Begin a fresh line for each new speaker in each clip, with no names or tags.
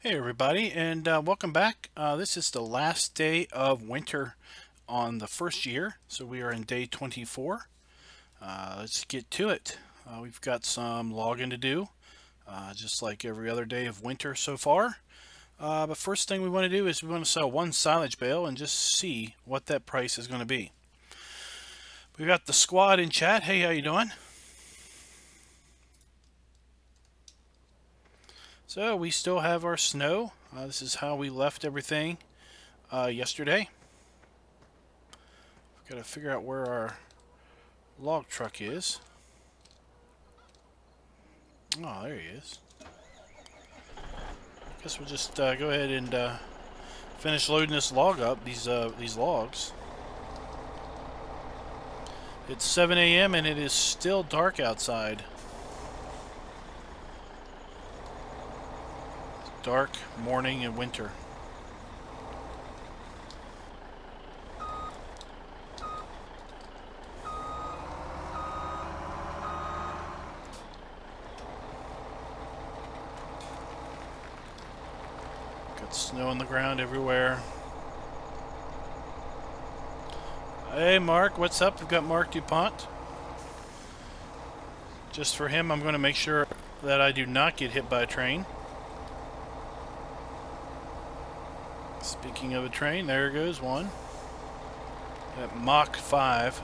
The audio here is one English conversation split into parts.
Hey everybody, and welcome back. This is the last day of winter on the first year, so we are in day 24. Let's get to it. We've got some logging to do, just like every other day of winter so far. But first thing we want to do is we want to sell one silage bale and just see what that price is going to be. We've got the squad in chat. Hey, how you doing? So we still have our snow. This is how we left everything yesterday. We've got to figure out where our log truck is. Oh, there he is. Guess we'll just go ahead and finish loading this log up, these logs. It's 7 a.m. and it is still dark outside. Dark morning in winter. Got snow on the ground everywhere. Hey Mark, what's up? We've got Mark DuPont. Just for him, I'm going to make sure that I do not get hit by a train. Speaking of a train, there goes one. At Mach 5.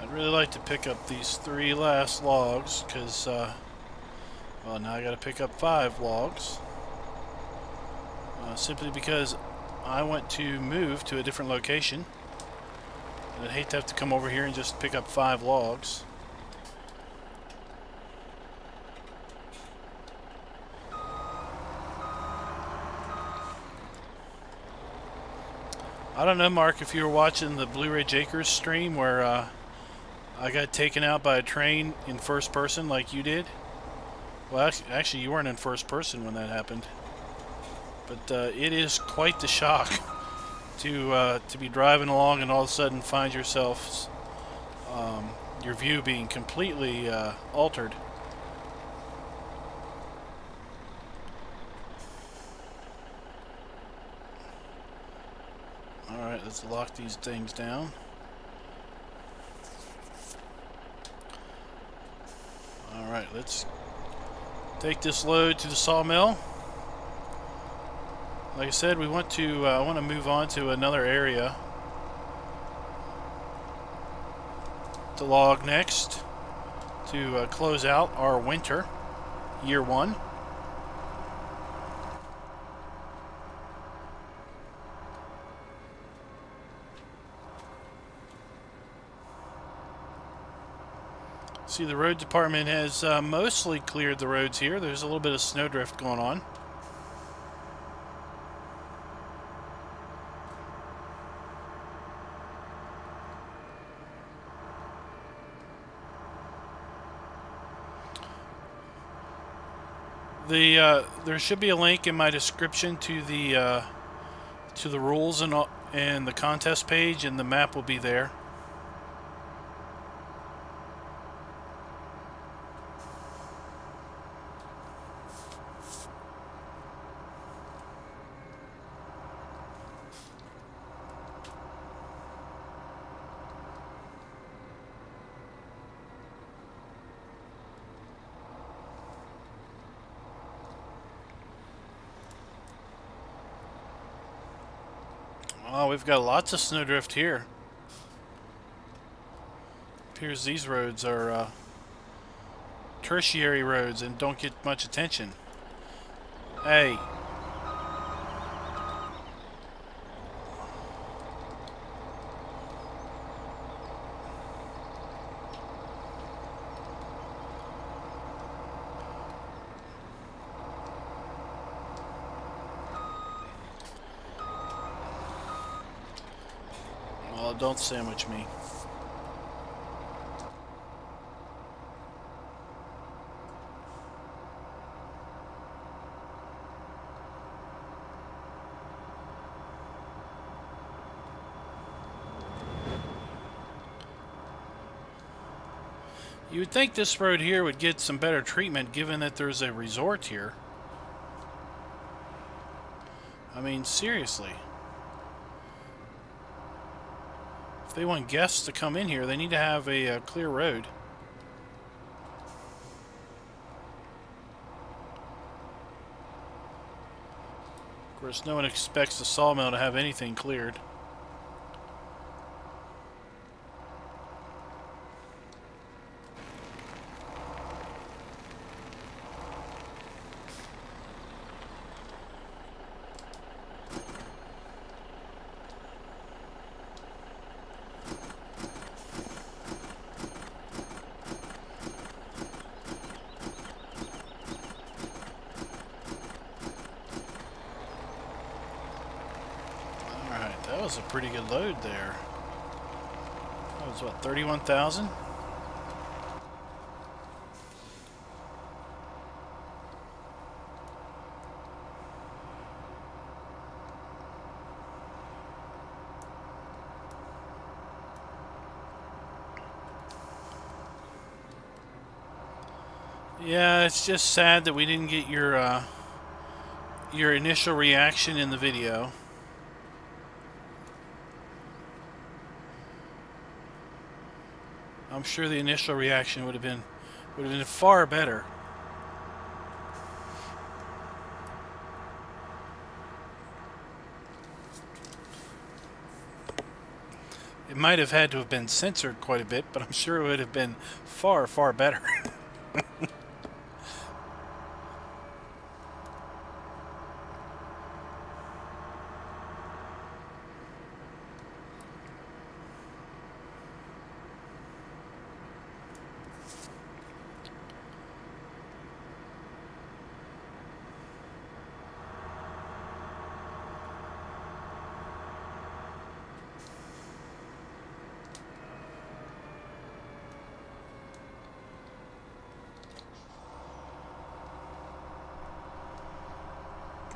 I'd really like to pick up these 3 last logs because, well, now I got to pick up 5 logs. Simply because I want to move to a different location. I'd hate to have to come over here and just pick up 5 logs. I don't know, Mark, if you were watching the Blu-ray Jakers stream where I got taken out by a train in first person like you did. Well, actually, you weren't in first person when that happened. But it is quite the shock to be driving along and all of a sudden find yourself, your view being completely altered. Alright, let's lock these things down. Alright, let's take this load to the sawmill. Like I said, we want to I want to move on to another area to log next to close out our winter, year 1. See, the road department has mostly cleared the roads here. There's a little bit of snowdrift going on. There should be a link in my description to the rules and the contest page, and the map will be there. Oh, we've got lots of snowdrift here. Appears these roads are tertiary roads and don't get much attention. Hey. Oh, don't sandwich me. You would think this road here would get some better treatment given that there's a resort here. I mean, seriously. If they want guests to come in here, they need to have a clear road. Of course, no one expects the sawmill to have anything cleared. That was a pretty good load there. That was what, 31,000? Yeah, it's just sad that we didn't get your initial reaction in the video. I'm sure the initial reaction would have been far better. It might have had to have been censored quite a bit, but I'm sure it would have been far, far better.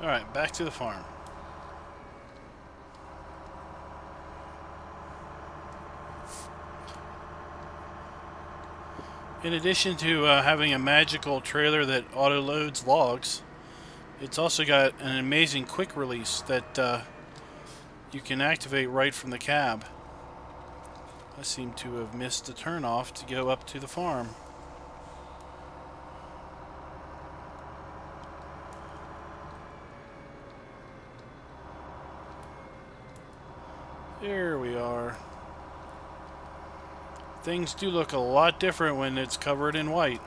Alright, back to the farm. In addition to having a magical trailer that auto-loads logs, it's also got an amazing quick release that you can activate right from the cab. I seem to have missed the turnoff to go up to the farm. There we are. Things do look a lot different when it's covered in white.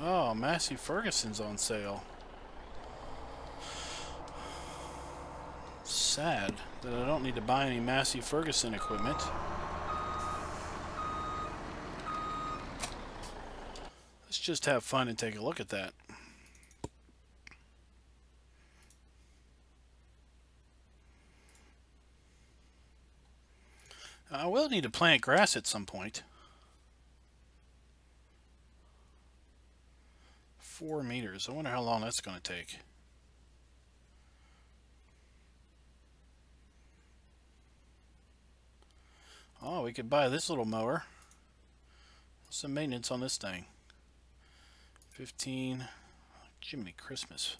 Oh, Massey Ferguson's on sale. Sad that I don't need to buy any Massey Ferguson equipment. Let's just have fun and take a look at that. I will need to plant grass at some point. 4 meters. I wonder how long that's going to take. Oh, we could buy this little mower. What's the maintenance on this thing? 15. Jiminy Christmas.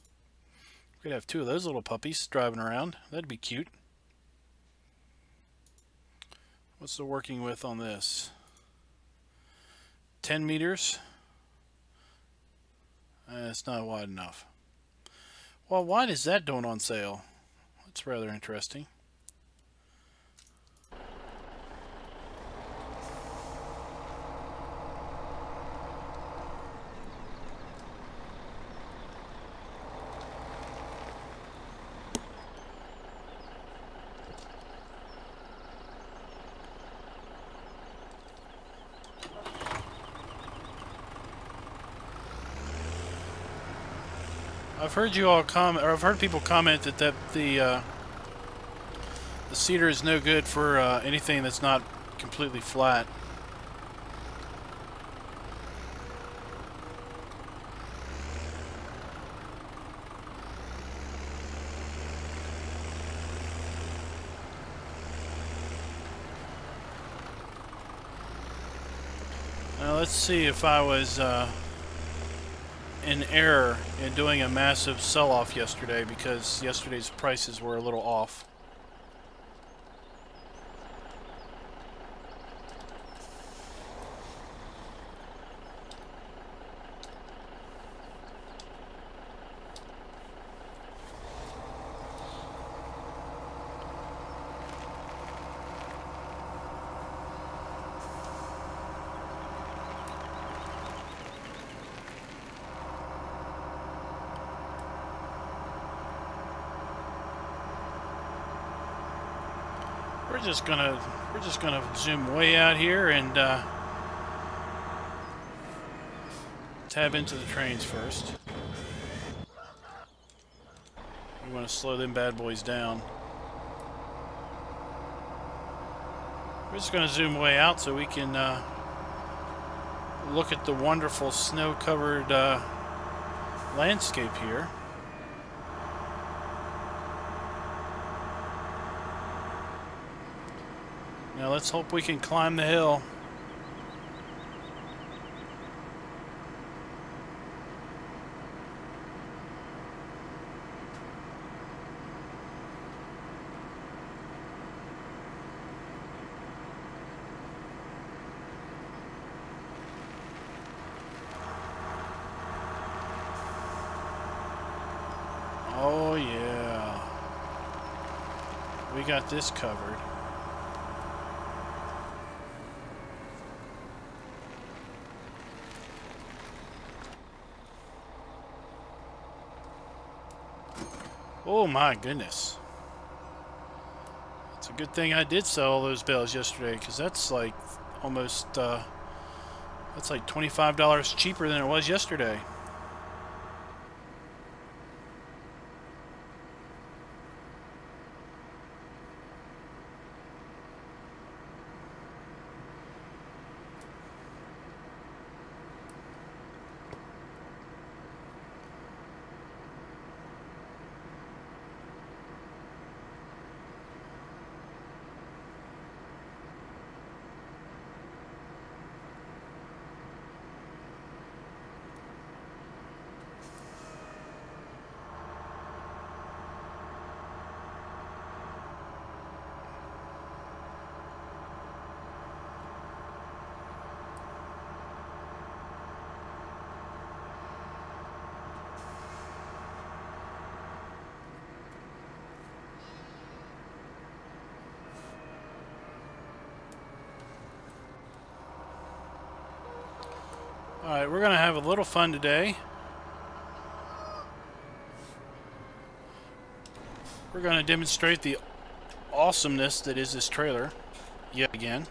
We could have 2 of those little puppies driving around. That'd be cute. What's the working width on this? 10 meters. It's not wide enough. Well, why is that doing on sale? That's rather interesting. I've heard you all comment, or I've heard people comment that the cedar is no good for anything that's not completely flat. Now let's see if I was in error in doing a massive sell-off yesterday, because yesterday's prices were a little off. We're just gonna zoom way out here and tab into the trains first. We want to slow them bad boys down. We're just gonna zoom way out so we can look at the wonderful snow-covered landscape here. Now let's hope we can climb the hill. Oh yeah. We got this covered. Oh my goodness. It's a good thing I did sell all those bales yesterday, because that's like almost, that's like $25 cheaper than it was yesterday. Alright, we're going to have a little fun today. We're going to demonstrate the awesomeness that is this trailer yet again.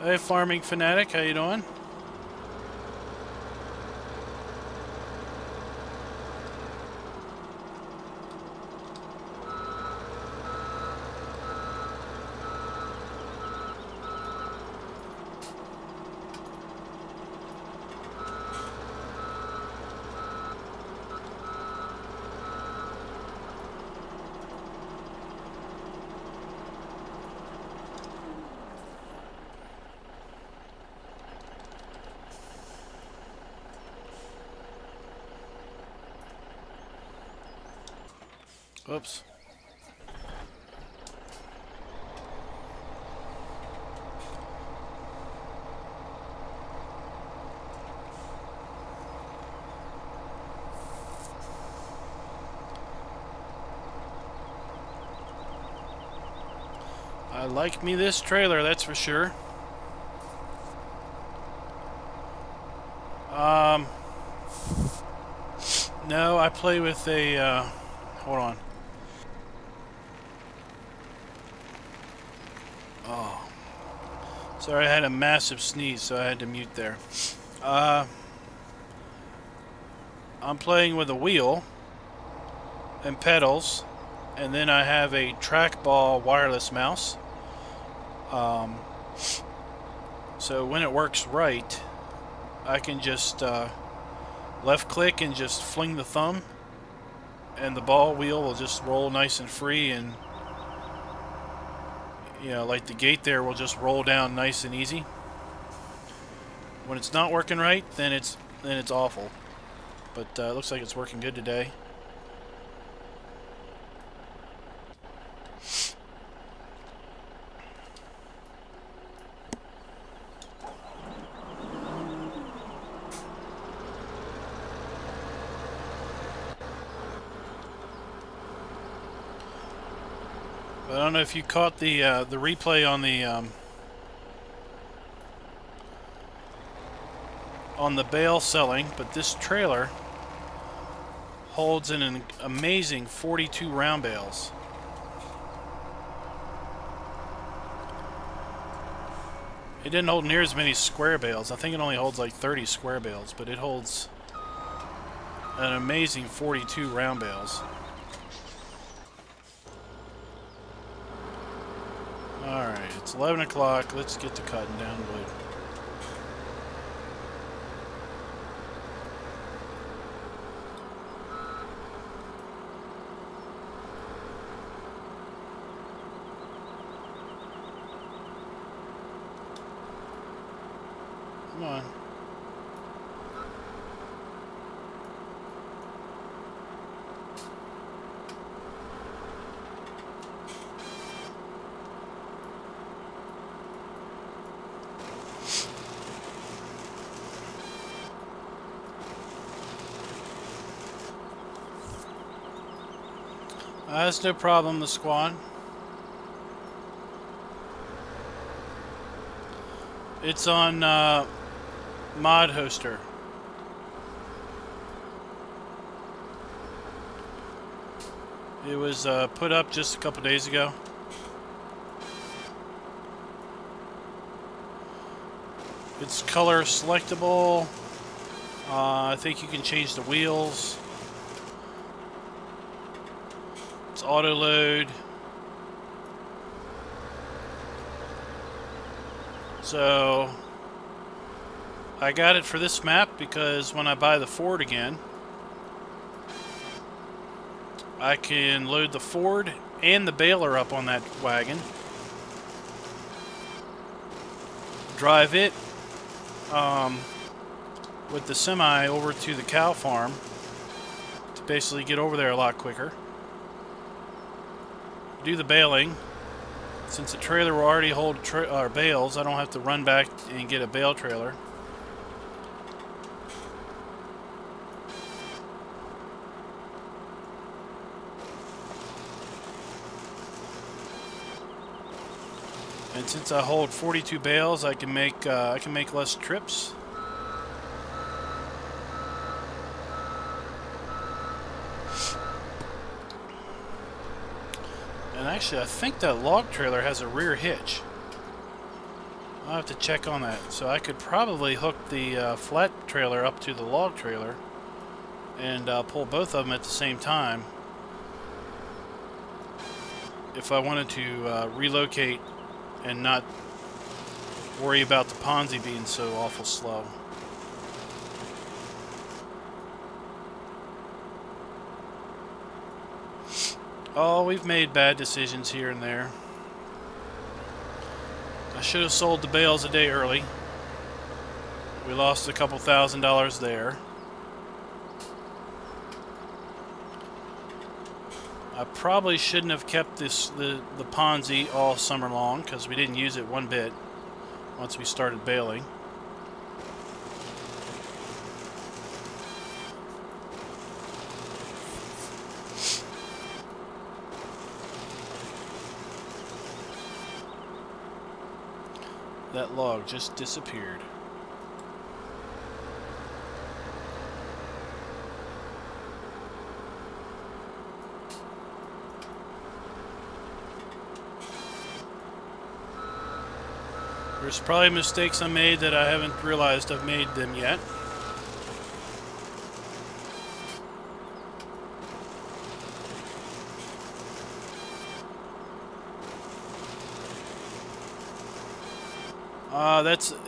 Hey, farming fanatic, how you doing? Oops. I like me this trailer, that's for sure. No, I play with a, hold on. Oh, sorry, I had a massive sneeze, so I had to mute there. I'm playing with a wheel and pedals, and then I have a trackball wireless mouse. So when it works right, I can just left click and just fling the thumb, and the ball wheel will just roll nice and free, and you know, like the gate there will just roll down nice and easy. When it's not working right, then it's awful. But it looks like it's working good today. I don't know if you caught the replay on the bale selling, but this trailer holds an amazing 42 round bales. It didn't hold near as many square bales. I think it only holds like 30 square bales, but it holds an amazing 42 round bales. Alright, it's 11 o'clock. Let's get to cutting down wood. Come on. That's no problem, the squad. It's on Mod Hoster. It was put up just a couple days ago. It's color selectable. I think you can change the wheels. It's auto load. So I got it for this map because when I buy the Ford again, I can load the Ford and the baler up on that wagon, drive it with the semi over to the cow farm to basically get over there a lot quicker, do the baling. Since the trailer will already hold bales, I don't have to run back and get a bale trailer. And since I hold 42 bales, I can make less trips. And actually, I think that log trailer has a rear hitch. I'll have to check on that. So I could probably hook the flat trailer up to the log trailer and pull both of them at the same time if I wanted to relocate and not worry about the Ponzi being so awful slow. Oh, we've made bad decisions here and there. I should have sold the bales a day early. We lost a couple $1,000s there. I probably shouldn't have kept the Ponzi all summer long because we didn't use it one bit once we started baling. That log just disappeared. There's probably mistakes I made that I haven't realized I've made them yet.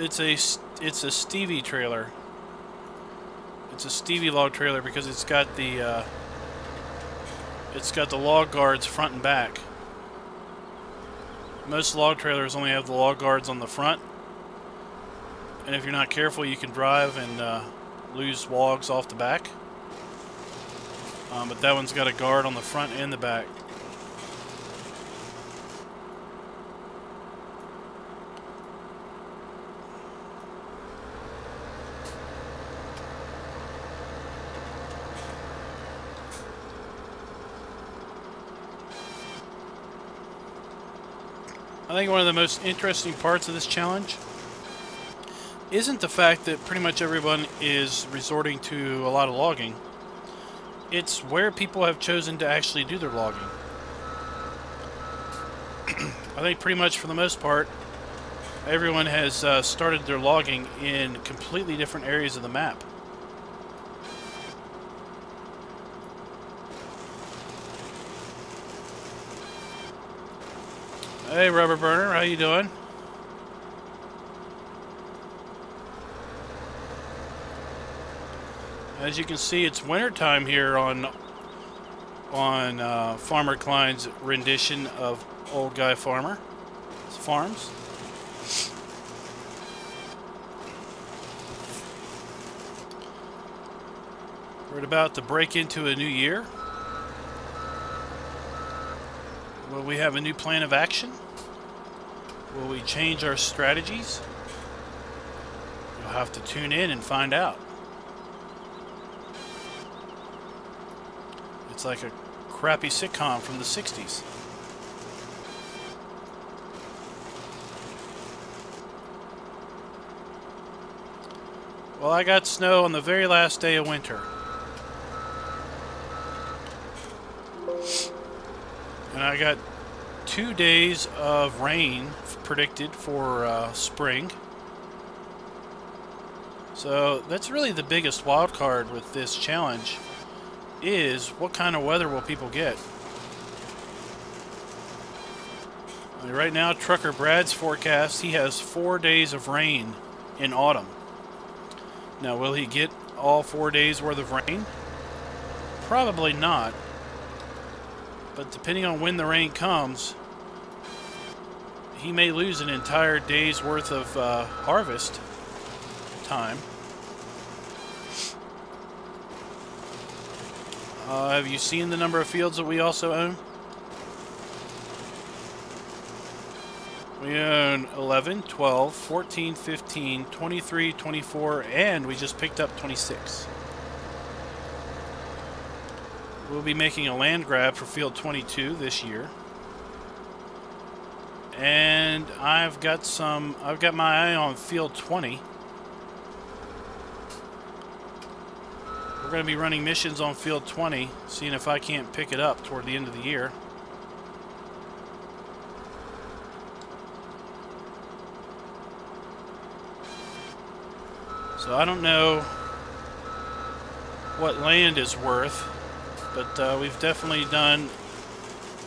It's a Stevie trailer. It's a Stevie log trailer because it's got the log guards front and back. Most log trailers only have the log guards on the front, and if you're not careful, you can drive and lose logs off the back. But that one's got a guard on the front and the back. I think one of the most interesting parts of this challenge isn't the fact that pretty much everyone is resorting to a lot of logging. It's where people have chosen to actually do their logging. I think pretty much for the most part, everyone has started their logging in completely different areas of the map. Hey, Rubber Burner, how you doing? As you can see, it's winter time here on Farmer Klein's rendition of Old Guy Farmer Farms. We're about to break into a new year. Will we have a new plan of action? Will we change our strategies? You'll have to tune in and find out. It's like a crappy sitcom from the 60s. Well, I got snow on the very last day of winter. And I got 2 days of rain predicted for spring. So that's really the biggest wild card with this challenge, is what kind of weather will people get. I mean, right now, Trucker Brad's forecast, he has 4 days of rain in autumn. Now, will he get all 4 days worth of rain? Probably not. But depending on when the rain comes, he may lose an entire day's worth of harvest time. Have you seen the number of fields that we also own? We own 11, 12, 14, 15, 23, 24, and we just picked up 26. We'll be making a land grab for field 22 this year. And I've got my eye on field 20. We're going to be running missions on field 20, seeing if I can't pick it up toward the end of the year. So I don't know what land is worth, but we've definitely done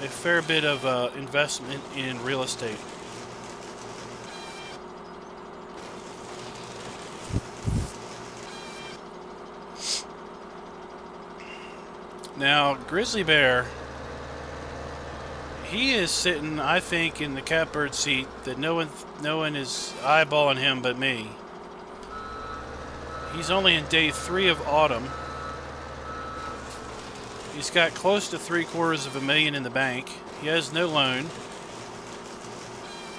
a fair bit of investment in real estate. Now, Grizzly Bear, he is sitting, I think, in the catbird seat that no one is eyeballing him but me. He's only in day 3 of autumn. He's got close to $750,000 in the bank. He has no loan.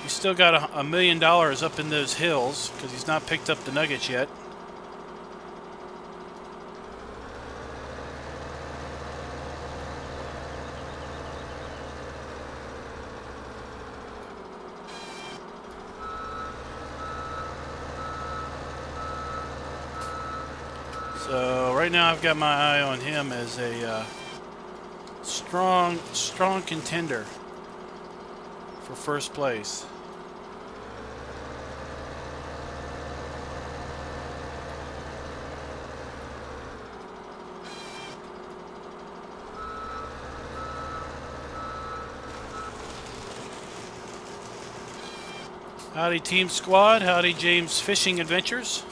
He's still got $1 million up in those hills because he's not picked up the nuggets yet. So right now I've got my eye on him as a strong contender for first place. Howdy Team Squad, howdy James Fishing Adventures.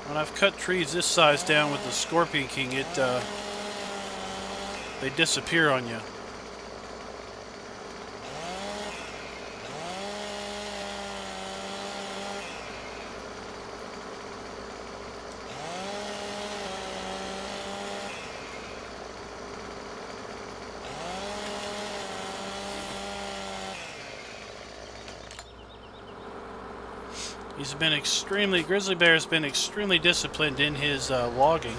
When I've cut trees this size down with the Scorpion King, they disappear on you. He's been Grizzly Bear's been extremely disciplined in his logging.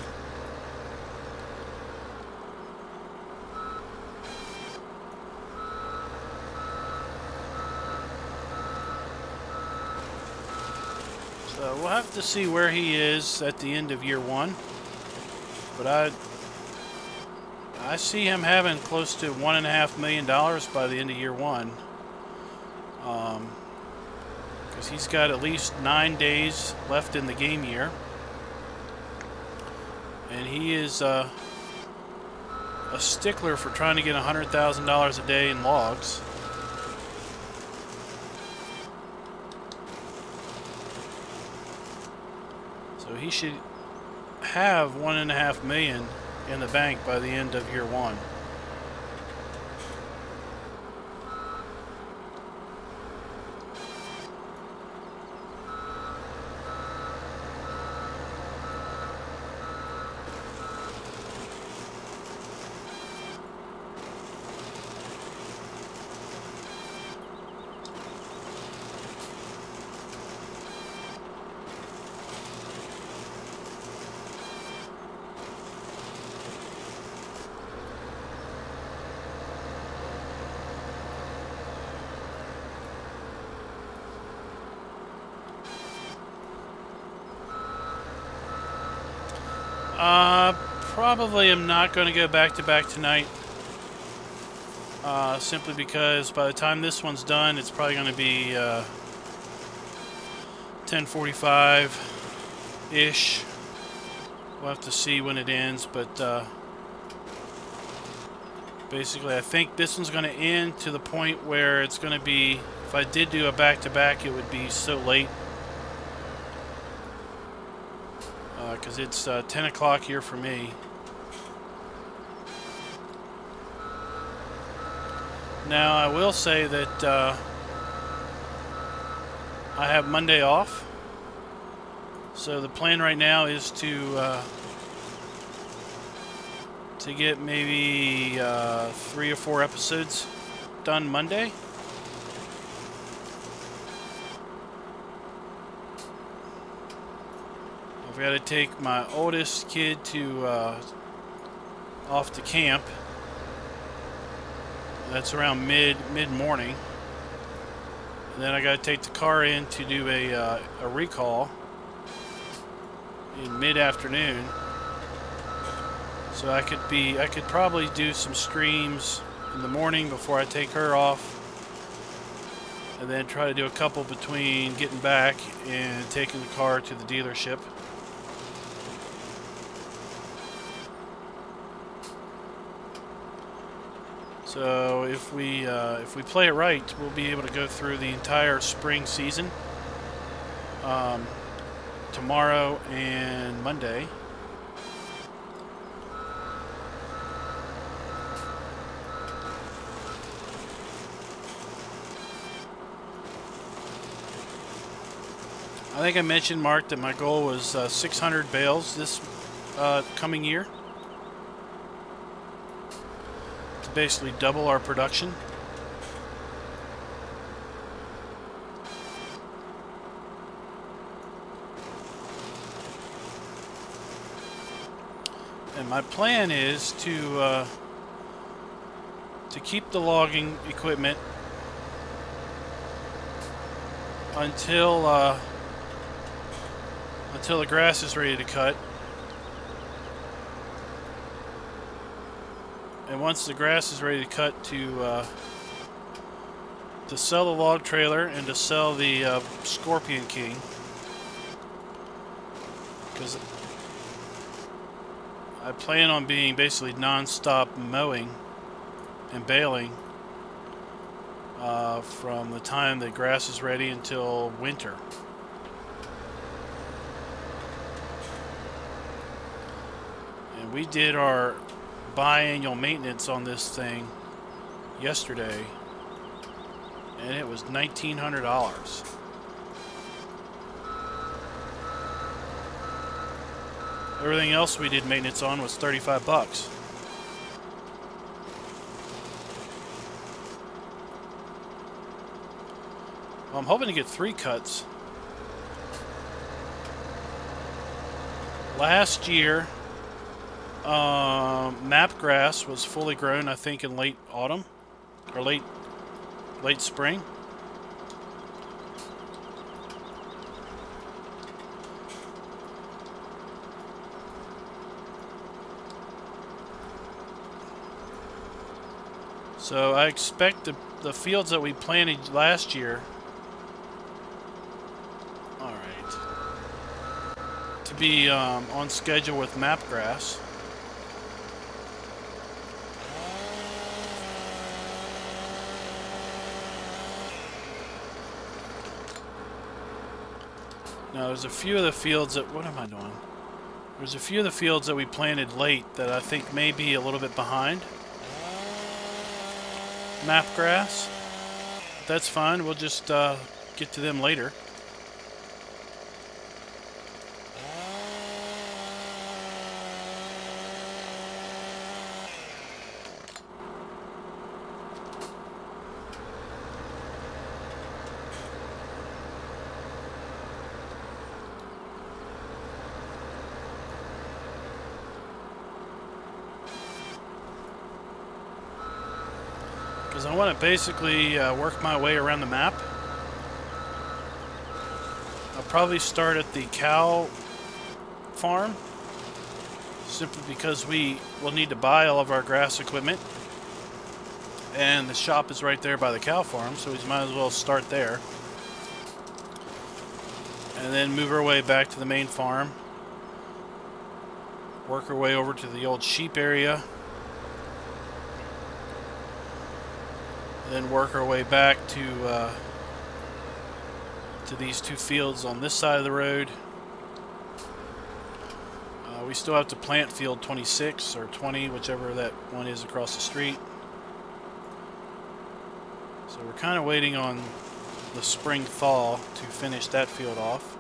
So we'll have to see where he is at the end of year one. But I see him having close to $1.5 million by the end of year one. Because he's got at least 9 days left in the game year. And he is a stickler for trying to get $100,000 a day in logs. So he should have $1.5 million in the bank by the end of year one. Probably am not going to go back to back tonight. Simply because by the time this one's done, it's probably going to be 10:45-ish. We'll have to see when it ends, but basically I think this one's going to end to the point where it's going to be, if I did do a back-to-back, it would be so late. Because it's 10 o'clock here for me. Now, I will say that I have Monday off. So the plan right now is to get maybe 3 or 4 episodes done Monday. I've got to take my oldest kid to off to camp. That's around mid-morning. And then I got to take the car in to do a recall in mid-afternoon. So I could probably do some streams in the morning before I take her off, and then try to do a couple between getting back and taking the car to the dealership. So if we play it right, we'll be able to go through the entire spring season tomorrow and Monday. I think I mentioned, Mark, that my goal was 600 bales this coming year. Basically double our production. And my plan is to keep the logging equipment until the grass is ready to cut. And once the grass is ready to cut, to sell the log trailer and to sell the Scorpion King, because I plan on being basically non-stop mowing and baling from the time the grass is ready until winter. And we did our biannual maintenance on this thing yesterday, and it was $1,900. Everything else we did maintenance on was 35 bucks. Well, I'm hoping to get 3 cuts. Last year, map grass was fully grown, I think, in late autumn or late spring. So I expect the fields that we planted last year, to be on schedule with map grass. Now there's a few of the fields that, what am I doing? There's a few of the fields that we planted late that I think may be a little bit behind map grass. That's fine, we'll just get to them later. Because I want to basically work my way around the map. I'll probably start at the cow farm, simply because we will need to buy all of our grass equipment. And the shop is right there by the cow farm, so we might as well start there. And then move our way back to the main farm. Work our way over to the old sheep area. Then work our way back to these 2 fields on this side of the road. We still have to plant field 26 or 20, whichever that one is across the street. So we're kind of waiting on the spring thaw to finish that field off.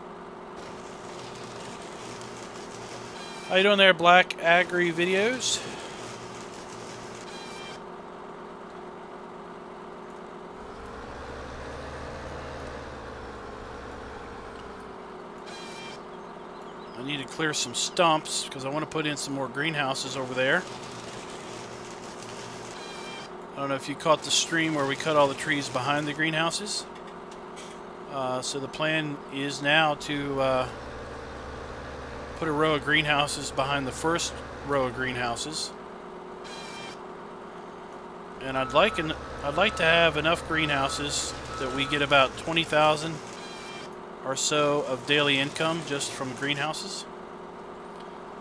How you doing there, Black Agri Videos? I need to clear some stumps because I want to put in some more greenhouses over there. I don't know if you caught the stream where we cut all the trees behind the greenhouses. So the plan is now to put a row of greenhouses behind the first row of greenhouses. And I'd like to have enough greenhouses that we get about 20,000 or so of daily income just from greenhouses.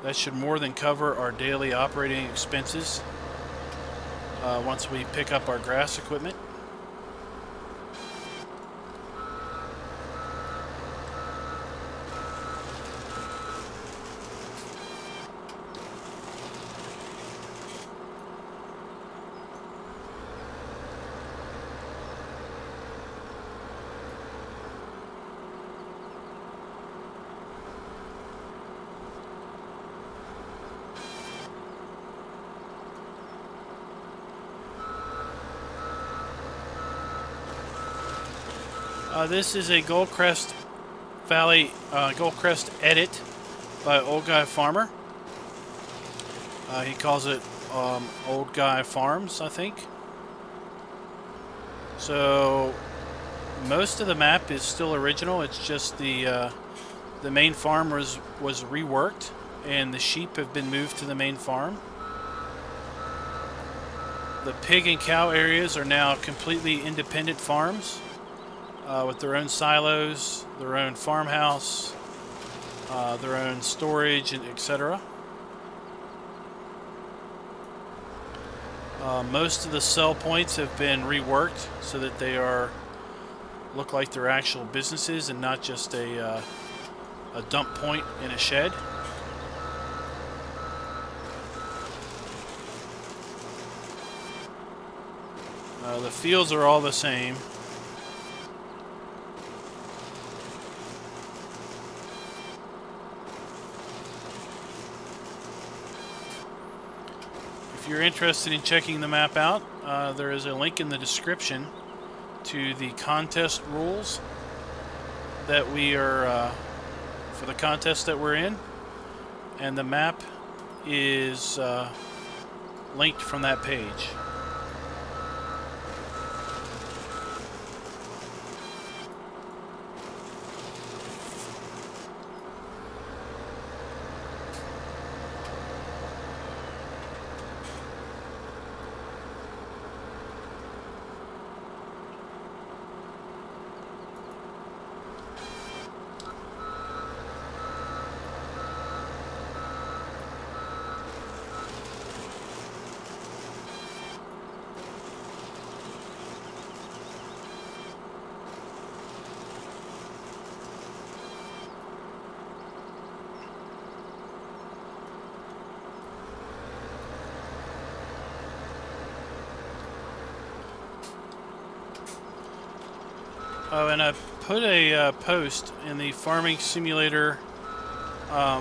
That should more than cover our daily operating expenses once we pick up our grass equipment. This is a Goldcrest Valley Goldcrest edit by Old Guy Farmer. He calls it Old Guy Farms, I think. So most of the map is still original. It's just the main farm was reworked, and the sheep have been moved to the main farm. The pig and cow areas are now completely independent farms with their own silos, their own farmhouse, their own storage, and etc. Most of the sell points have been reworked so that they look like they're actual businesses and not just a dump point in a shed. The fields are all the same. If you're interested in checking the map out, there is a link in the description to the contest rules that we are for the contest that we're in, and the map is linked from that page. Oh, and I put a post in the Farming Simulator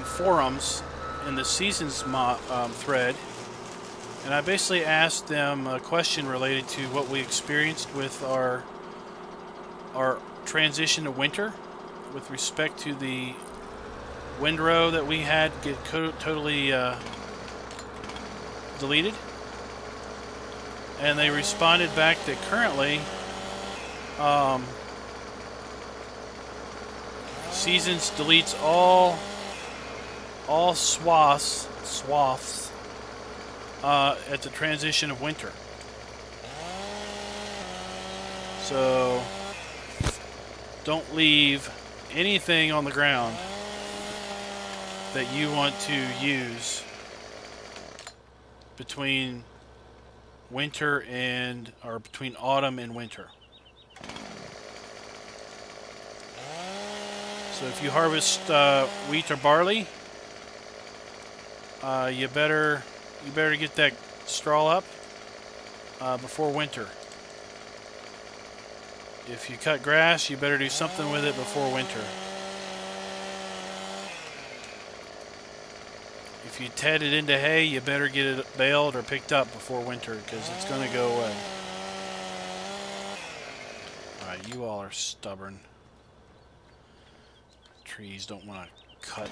forums in the Seasons thread, and I basically asked them a question related to what we experienced with our transition to winter with respect to the windrow that we had get totally deleted. And they responded back that currently Seasons deletes all swaths at the transition of winter. So don't leave anything on the ground that you want to use between winter or between autumn and winter. So if you harvest wheat or barley, you better get that straw up before winter. If you cut grass, you better do something with it before winter. If you ted it into hay, you better get it baled or picked up before winter, because it's going to go away. Alright, you all are stubborn. Trees don't want to cut.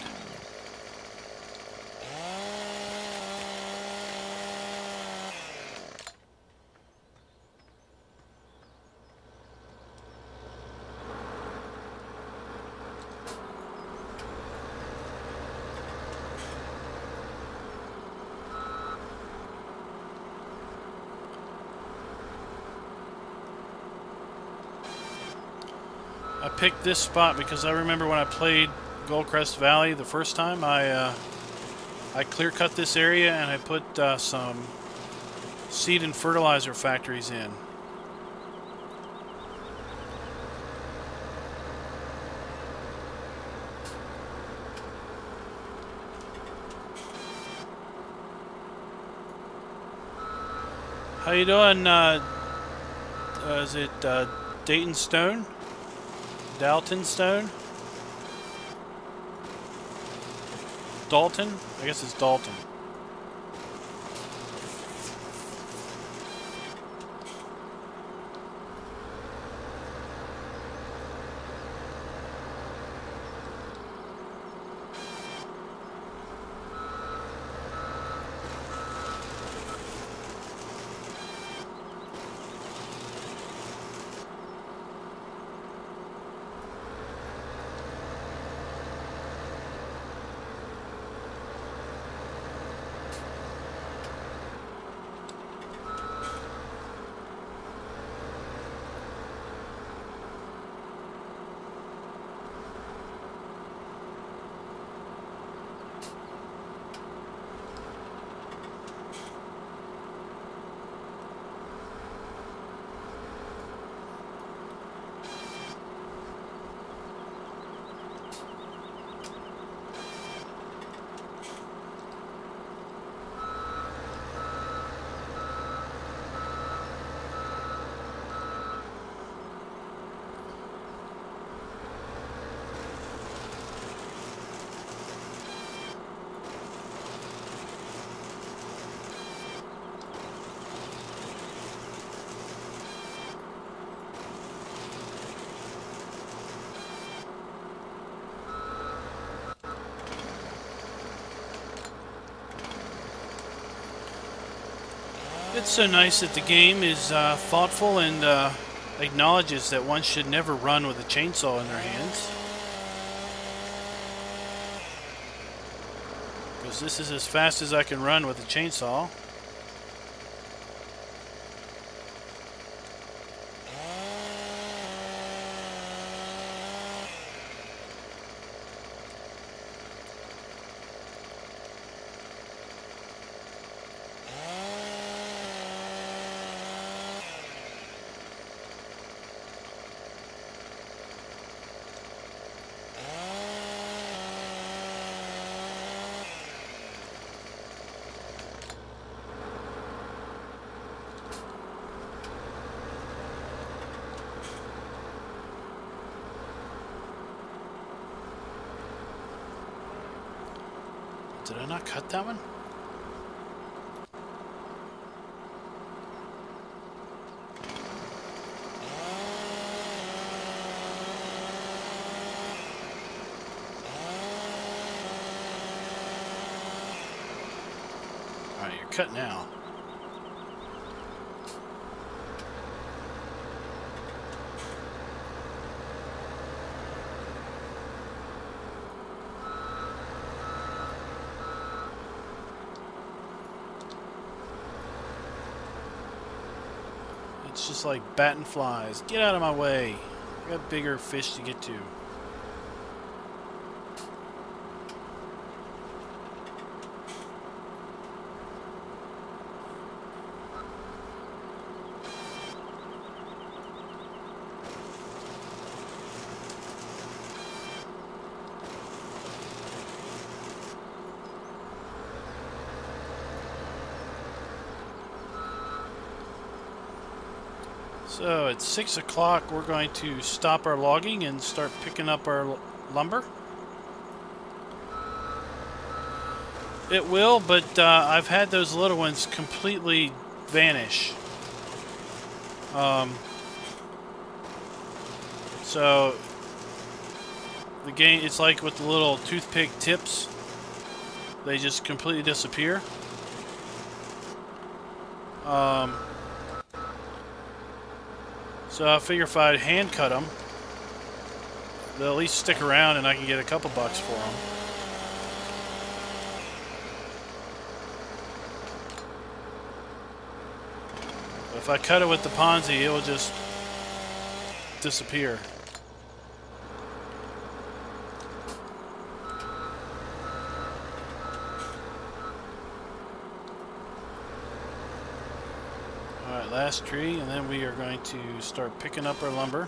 I picked this spot because I remember when I played Goldcrest Valley the first time, I clear cut this area and I put some seed and fertilizer factories in. How you doing? Is it Dayton Stone? Dalton Stone? Dalton? I guess it's Dalton. It's so nice that the game is thoughtful and acknowledges that one should never run with a chainsaw in their hands. Because this is as fast as I can run with a chainsaw. Did I not cut that one? Alright, you're cut now. It's just like batting flies. Get out of my way. I got bigger fish to get to. So at 6 o'clock we're going to stop our logging and start picking up our lumber. It will, but I've had those little ones completely vanish. So the game, it's like with the little toothpick tips, they just completely disappear. So I figure if I hand cut them, they'll at least stick around and I can get a couple bucks for them. But if I cut it with the Ponzi, it will just disappear. Alright, last tree, and then we are going to start picking up our lumber.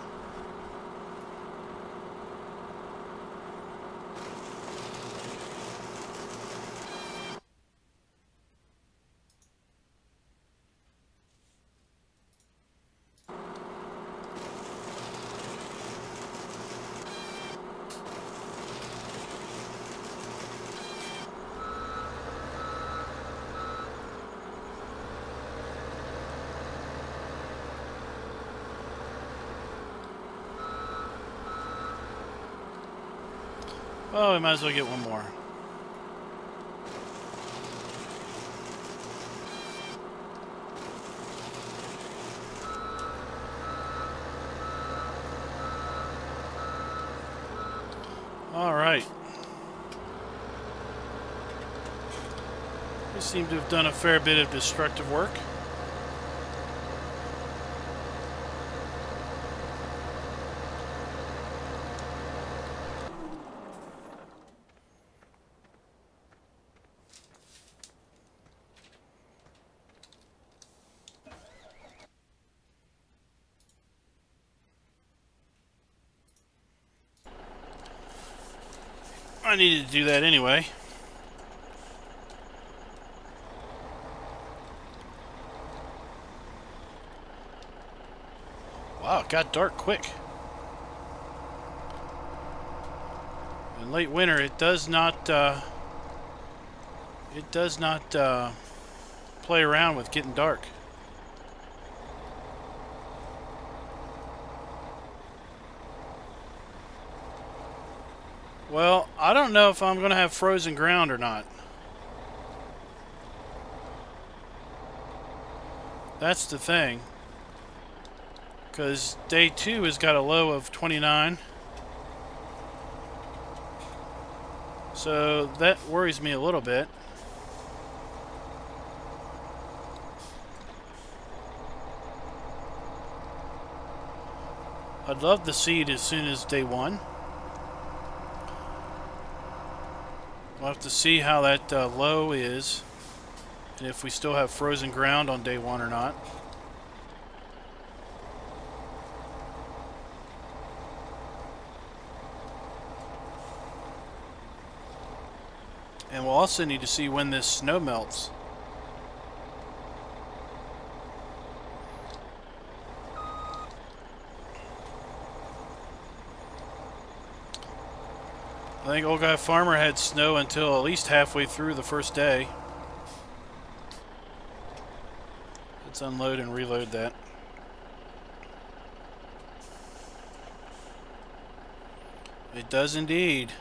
Oh, we might as well get one more. All right. We seem to have done a fair bit of destructive work. I needed to do that anyway. Wow, it got dark quick. In late winter, it does not play around with getting dark. Well, I don't know if I'm going to have frozen ground or not. That's the thing. Because day 2 has got a low of 29. So that worries me a little bit. I'd love the seed as soon as day 1. We'll have to see how that low is, and if we still have frozen ground on day 1 or not. And we'll also need to see when this snow melts. I think Old Guy Farmer had snow until at least halfway through the first day. Let's unload and reload that. It does indeed.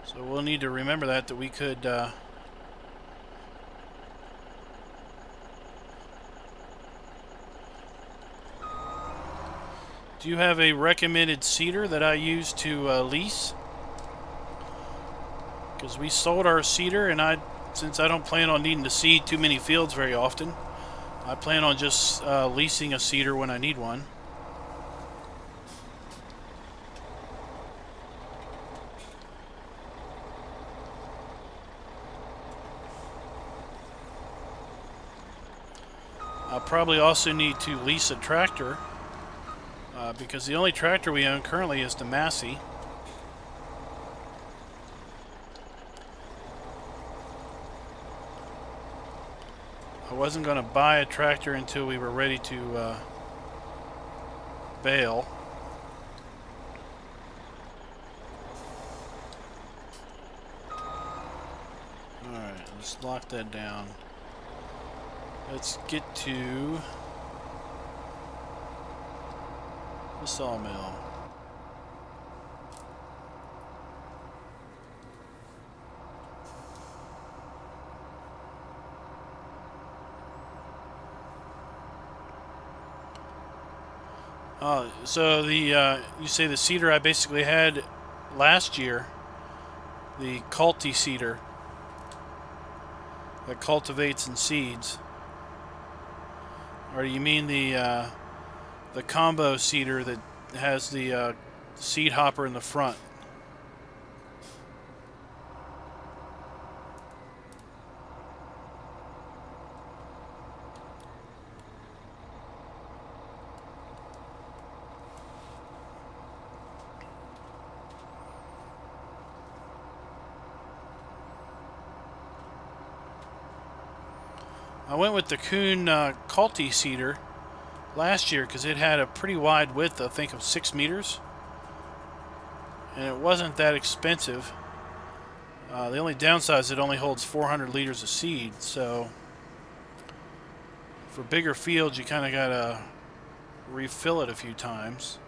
So we'll need to remember that we could do you have a recommended seeder that I use to lease? Because we sold our seeder, and since I don't plan on needing to seed too many fields very often, I plan on just leasing a seeder when I need one. I'll probably also need to lease a tractor, because the only tractor we own currently is the Massey. I wasn't going to buy a tractor until we were ready to bale. Alright, let's lock that down. Let's get to the sawmill. So you say the seeder I basically had last year, the culti seeder that cultivates and seeds, or do you mean the combo seeder that has the seed hopper in the front? I went with the Kuhn culti seeder last year because it had a pretty wide width, I think of 6 meters, and it wasn't that expensive. The only downside is it only holds 400 liters of seed, so for bigger fields you kind of gotta refill it a few times.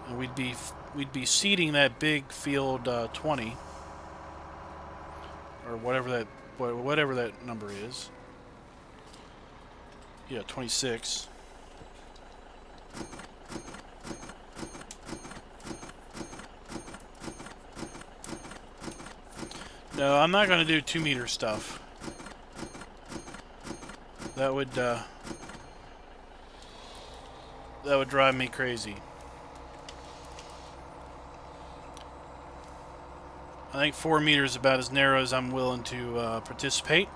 And we'd be seeding that big field 20 or whatever that number is. Yeah, 26. No, I'm not going to do 2 meter stuff. That would drive me crazy. I think 4 meters is about as narrow as I'm willing to participate.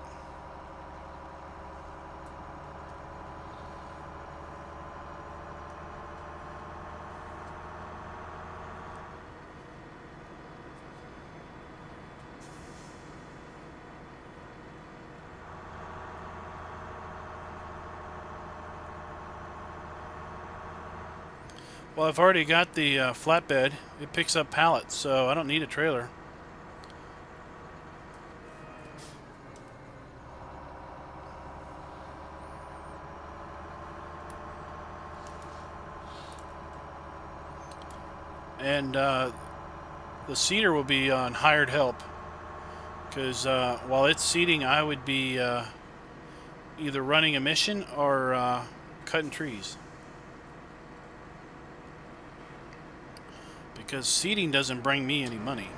Well, I've already got the flatbed. It picks up pallets, so I don't need a trailer. And the seeder will be on hired help because while it's seeding, I would be either running a mission or cutting trees. Because seeding doesn't bring me any money.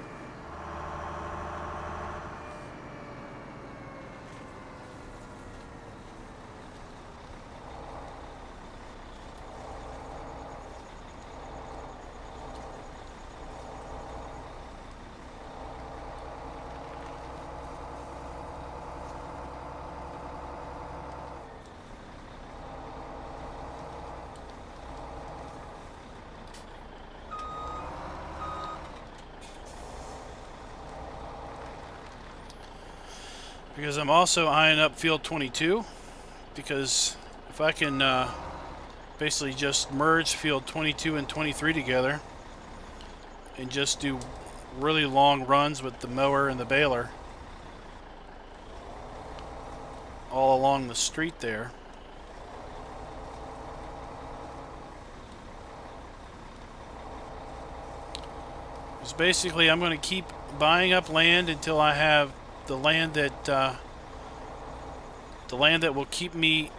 Because I'm also eyeing up field 22, because if I can basically just merge field 22 and 23 together and just do really long runs with the mower and the baler all along the street there, because basically I'm going to keep buying up land until I have the land that will keep me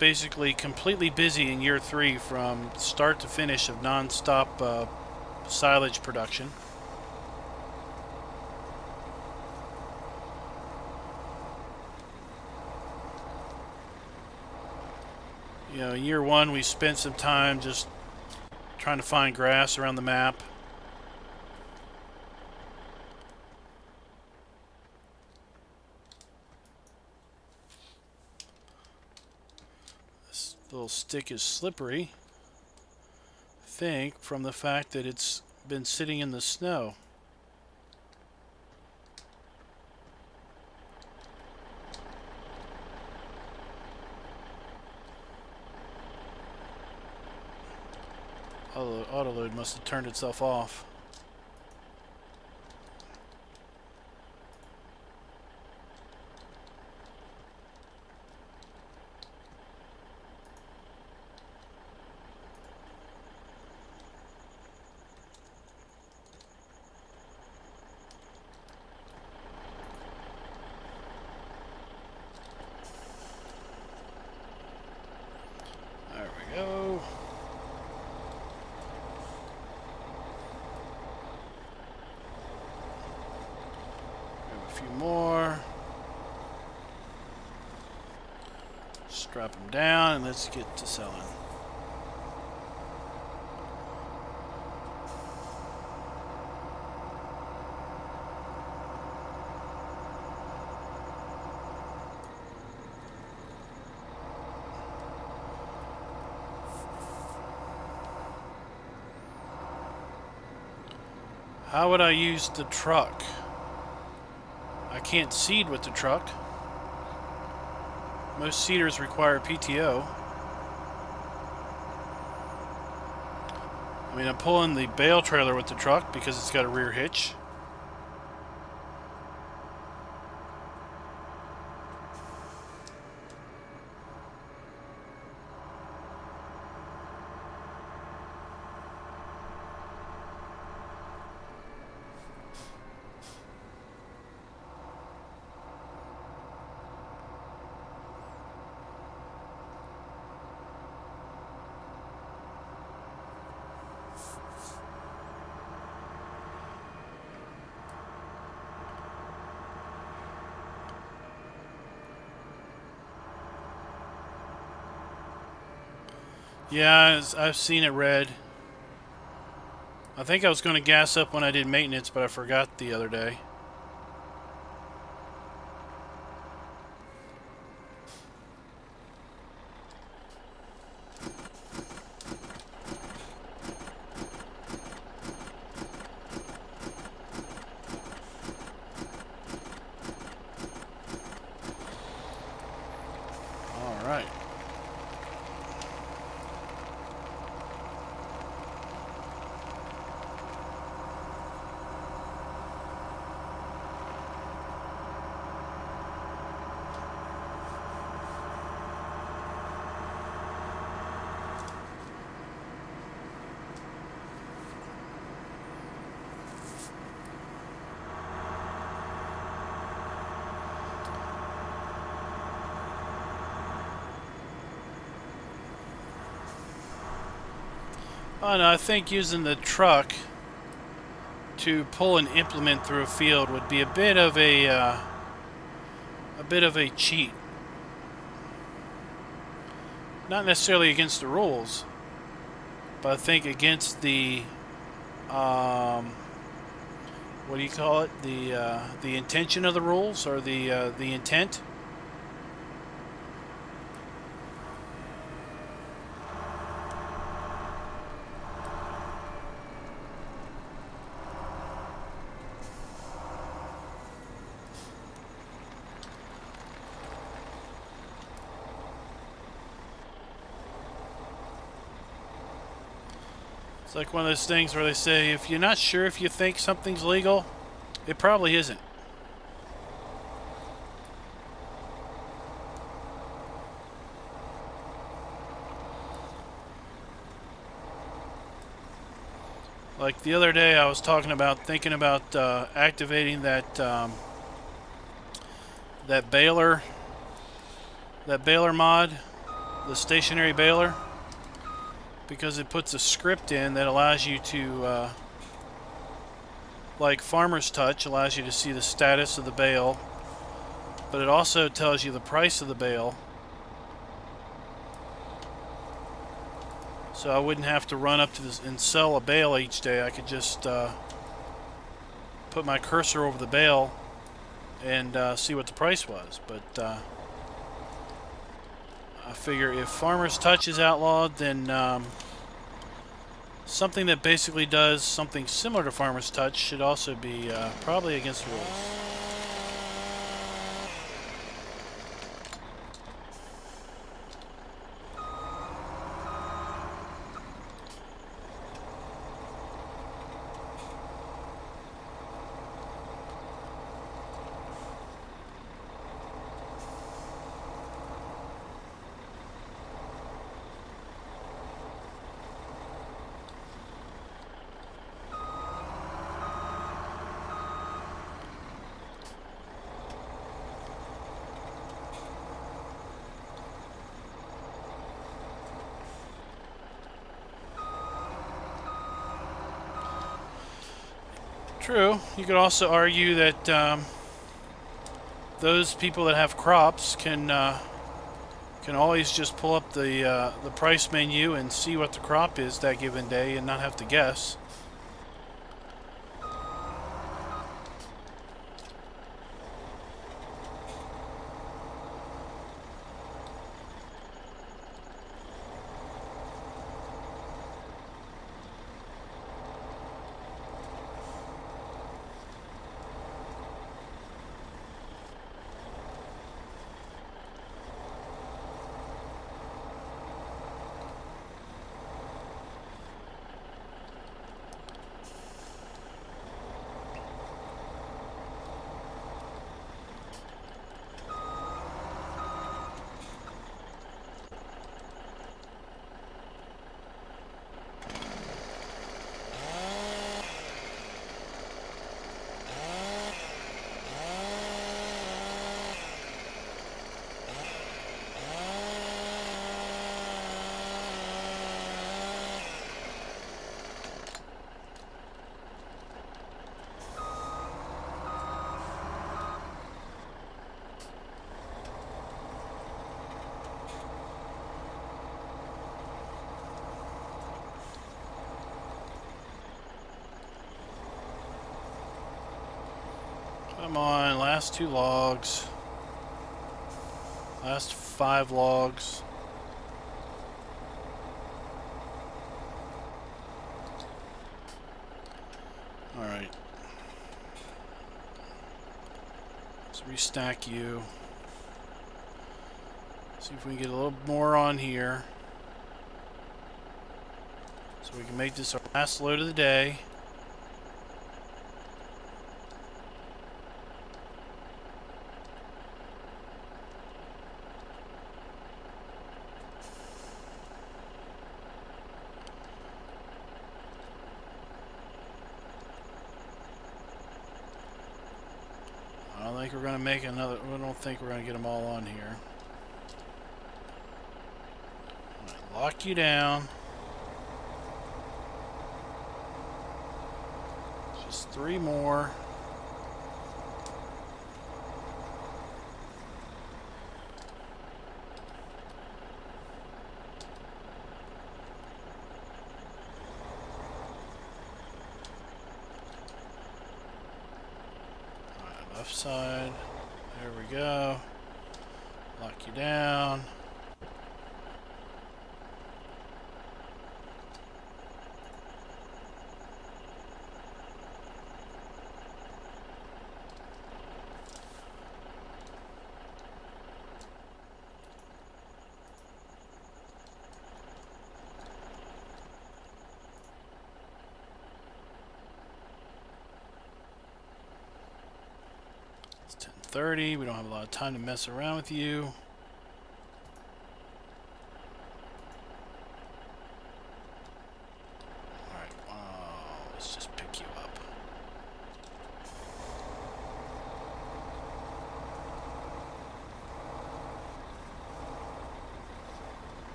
basically completely busy in year 3 from start to finish of non-stop silage production. You know, in year 1 we spent some time just trying to find grass around the map. Little stick is slippery, I think, from the fact that it's been sitting in the snow. Autoload must have turned itself off. Drop them down and let's get to selling. How would I use the truck? I can't seed with the truck. Most seeders require PTO. I mean, I'm pulling the bale trailer with the truck because it's got a rear hitch. Yeah, I've seen it red. I think I was going to gas up when I did maintenance, but I forgot the other day. All right. Oh no, I think using the truck to pull an implement through a field would be a bit of a cheat. Not necessarily against the rules, but I think against the what do you call it? The intention of the rules, or the intent. It's like one of those things where they say, if you're not sure if you think something's legal, it probably isn't. Like the other day, I was thinking about activating that that baler mod, the stationary baler, because it puts a script in that allows you to, like Farmer's Touch, allows you to see the status of the bale, but it also tells you the price of the bale. So I wouldn't have to run up to this and sell a bale each day. I could just put my cursor over the bale and see what the price was. But I figure if Farmer's Touch is outlawed, then something that basically does something similar to Farmer's Touch should also be probably against the rules. True. You could also argue that those people that have crops can always just pull up the price menu and see what the crop is that given day and not have to guess. Come on, last 2 logs. Last 5 logs. Alright. Let's restack you. See if we can get a little more on here. So we can make this our last load of the day. I don't think we're going to make another. I don't think we're going to get them all on here. All right, lock you down. 3 more. Alright, left side. There we go. Lock you down. It's 10:30. We don't have a lot of time to mess around with you. Let's just pick you up.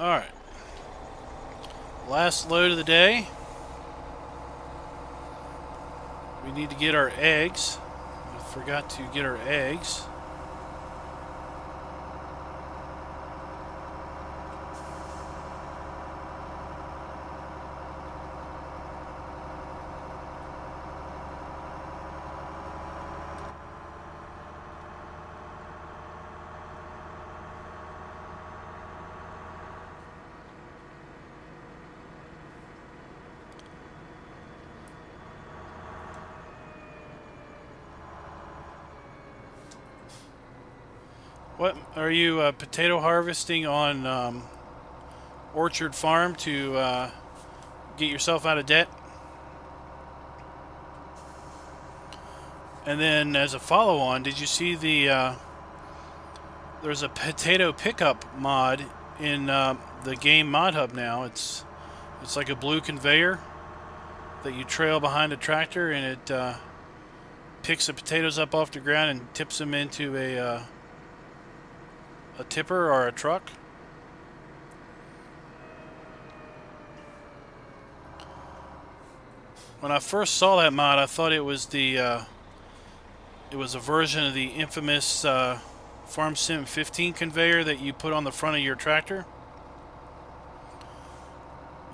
Alright. Last load of the day. We need to get our eggs. We forgot to get our eggs. What are you potato harvesting on Orchard Farm to get yourself out of debt? And then as a follow-on, did you see the there's a potato pickup mod in the game mod hub now? It's like a blue conveyor that you trail behind a tractor, and it picks the potatoes up off the ground and tips them into a tipper or a truck. When I first saw that mod, I thought it was the it was a version of the infamous Farm Sim 15 conveyor that you put on the front of your tractor,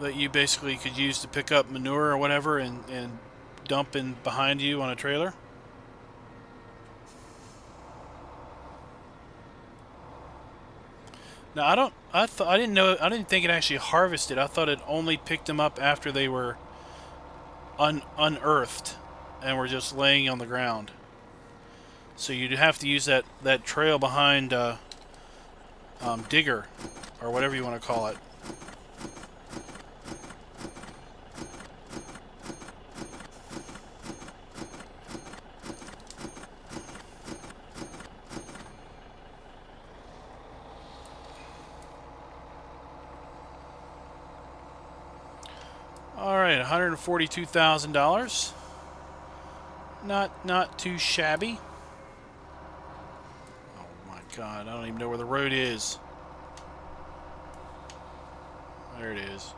that you basically could use to pick up manure or whatever and dump in behind you on a trailer. Now I didn't think it actually harvested. I thought it only picked them up after they were unearthed and were just laying on the ground. So you'd have to use that trail behind digger or whatever you want to call it. All right, $142,000. Not too shabby. Oh my God, I don't even know where the road is. There it is.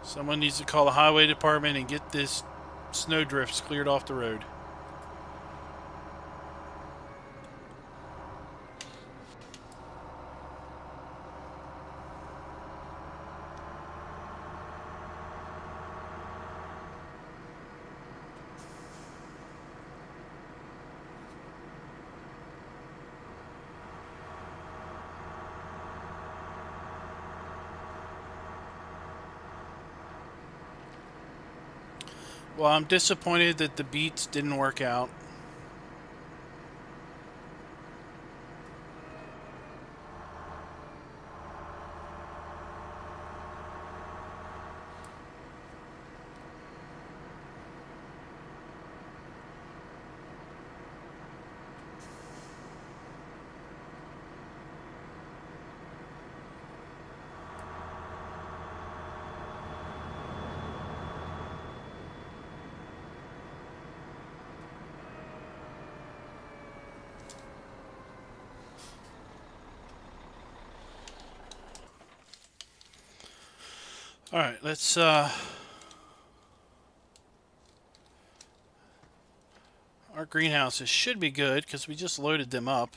Someone needs to call the highway department and get this snowdrifts cleared off the road. Well, I'm disappointed that the beats didn't work out. Alright, let's our greenhouses should be good because we just loaded them up.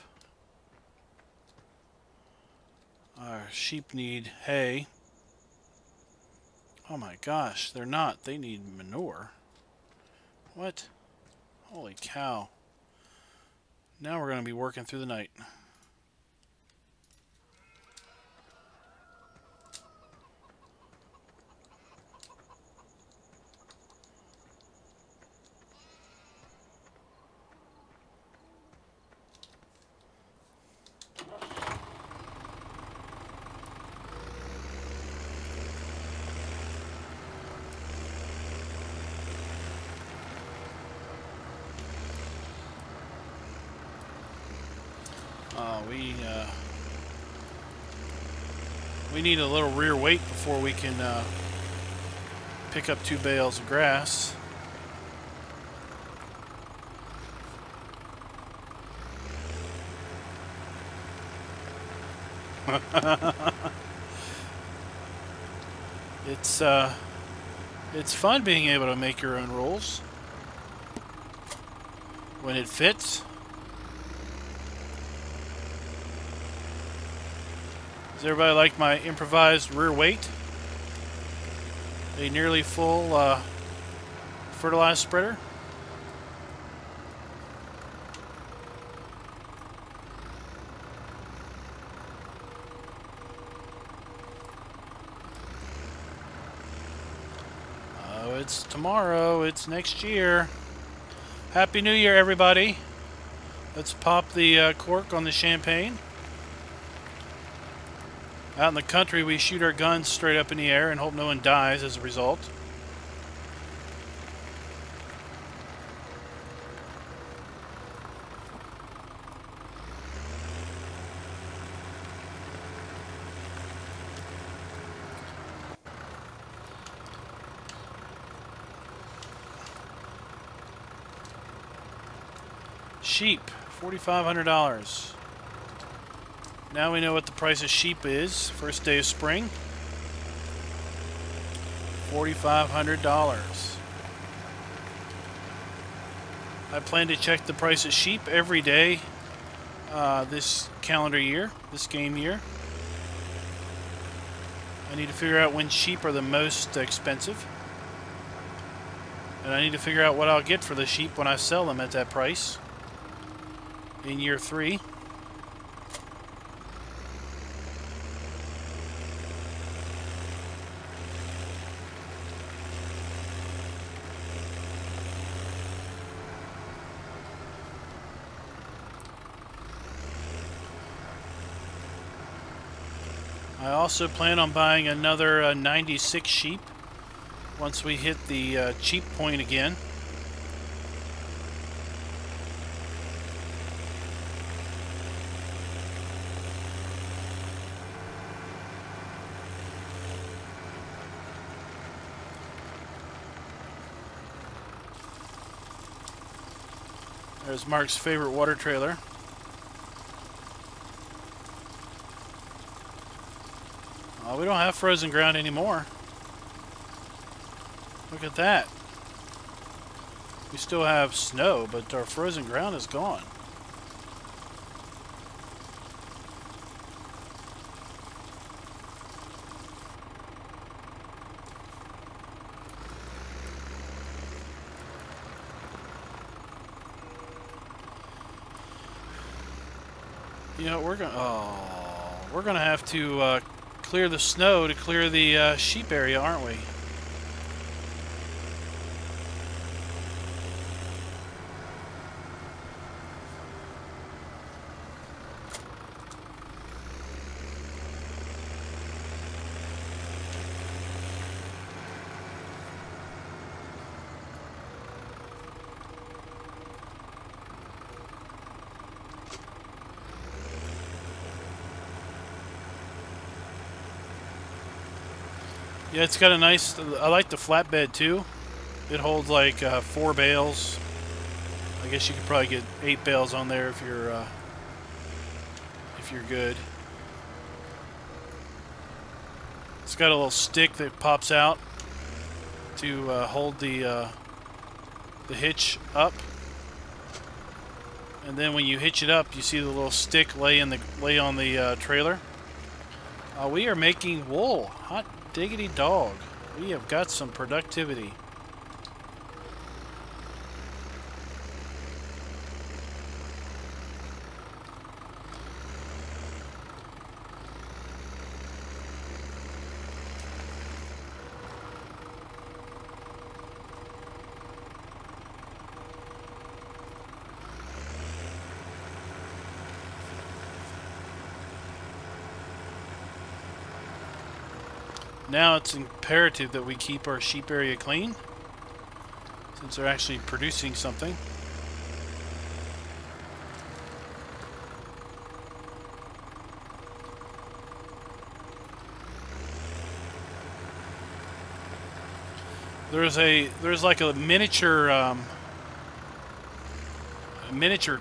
Our sheep need hay. Oh my gosh, they're not. They need manure. What? Holy cow. Now we're going to be working through the night. We need a little rear weight before we can pick up 2 bales of grass. It's fun being able to make your own rules when it fits. Does everybody like my improvised rear weight? A nearly full fertilized spreader. Oh, it's tomorrow. It's next year. Happy New Year, everybody. Let's pop the cork on the champagne. Out in the country, we shoot our guns straight up in the air and hope no one dies as a result. Sheep, $4,500. Now we know what the price of sheep is. First day of spring. $4,500. I plan to check the price of sheep every day this calendar year, this game year. I need to figure out when sheep are the most expensive. And I need to figure out what I'll get for the sheep when I sell them at that price in year 3. I also plan on buying another 96 sheep once we hit the cheap point again. There's Mark's favorite water trailer. We don't have frozen ground anymore. Look at that. We still have snow, but our frozen ground is gone. You know, we're gonna have to clear the snow to clear the sheep area, aren't we? Yeah, it's got a nice, I like the flatbed too. It holds like 4 bales. I guess you could probably get 8 bales on there if you're good. It's got a little stick that pops out to hold the hitch up, and then when you hitch it up, you see the little stick lay on the trailer. We are making wool. Hot diggity dog. We have got some productivity. Now it's imperative that we keep our sheep area clean, since they're actually producing something. There's like a miniature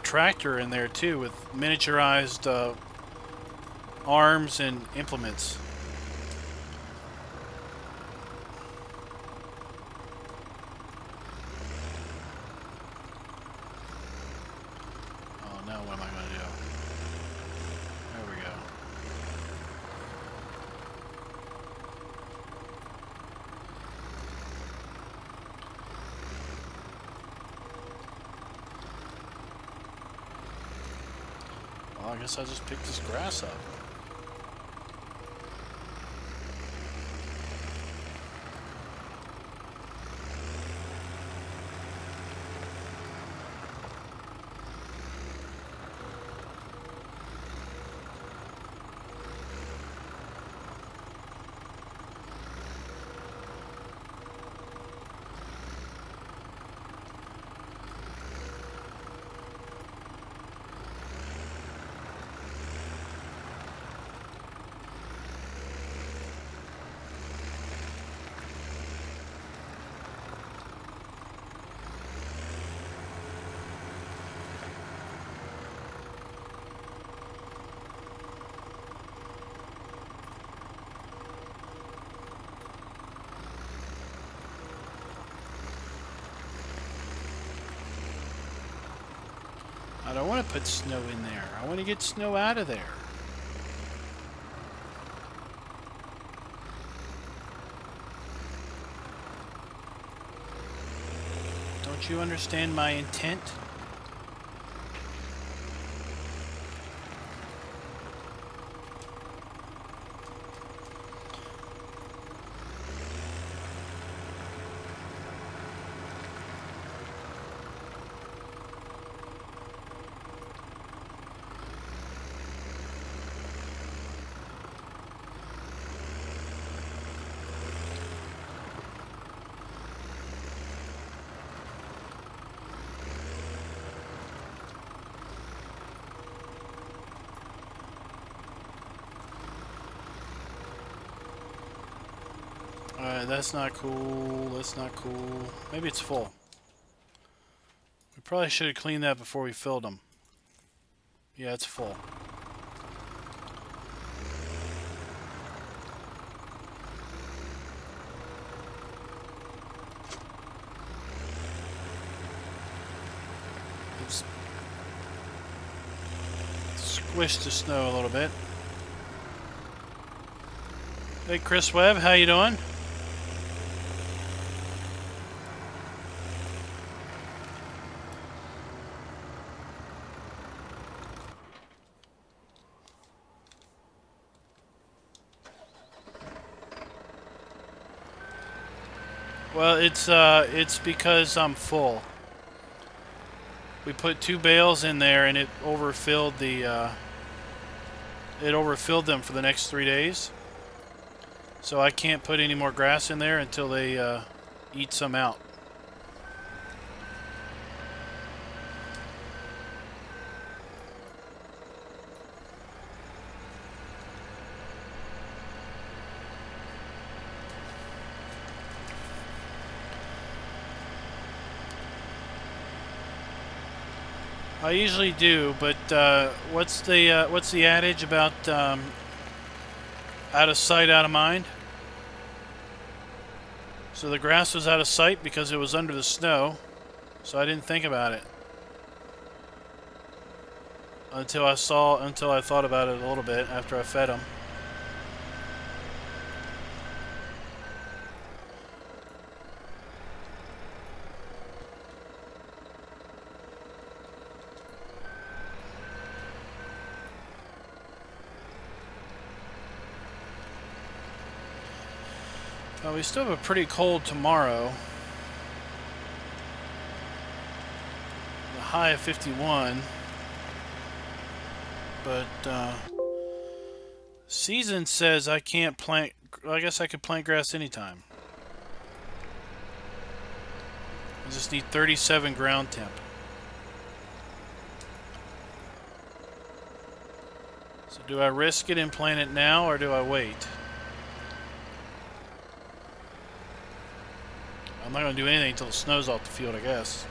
tractor in there too, with miniaturized arms and implements. Now what am I going to do? There we go. Well, I guess I'll just pick this grass up. I don't want to put snow in there. I want to get snow out of there. Don't you understand my intent? That's not cool. That's not cool. Maybe it's full. We probably should have cleaned that before we filled them. Yeah, it's full. It's squished the snow a little bit. Hey, Chris Webb, how you doing? Well, it's because I'm full. We put 2 bales in there, and it overfilled them for the next 3 days. So I can't put any more grass in there until they eat some out. I usually do, but what's the adage about out of sight, out of mind? So the grass was out of sight because it was under the snow, so I didn't think about it until I thought about it a little bit after I fed them. We still have a pretty cold tomorrow. The high of 51. But season says I can't plant. I guess I could plant grass anytime. I just need 37 ground temp. So do I risk it and plant it now, or do I wait? I'm not going to do anything until the snow's off the field, I guess.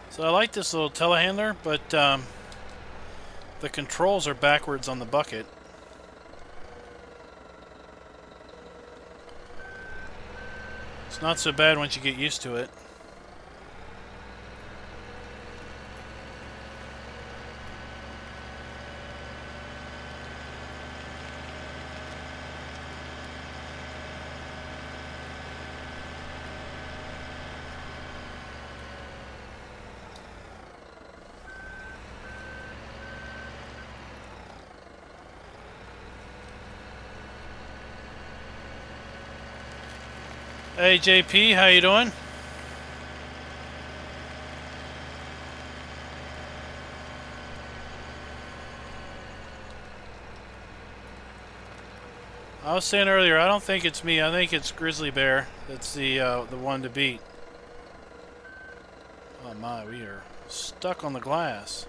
So I like this little telehandler, but the controls are backwards on the bucket. It's not so bad once you get used to it. Hey JP, how you doing? I was saying earlier, I don't think it's me. I think it's Grizzly Bear that's the one to beat. Oh my, we are stuck on the glass.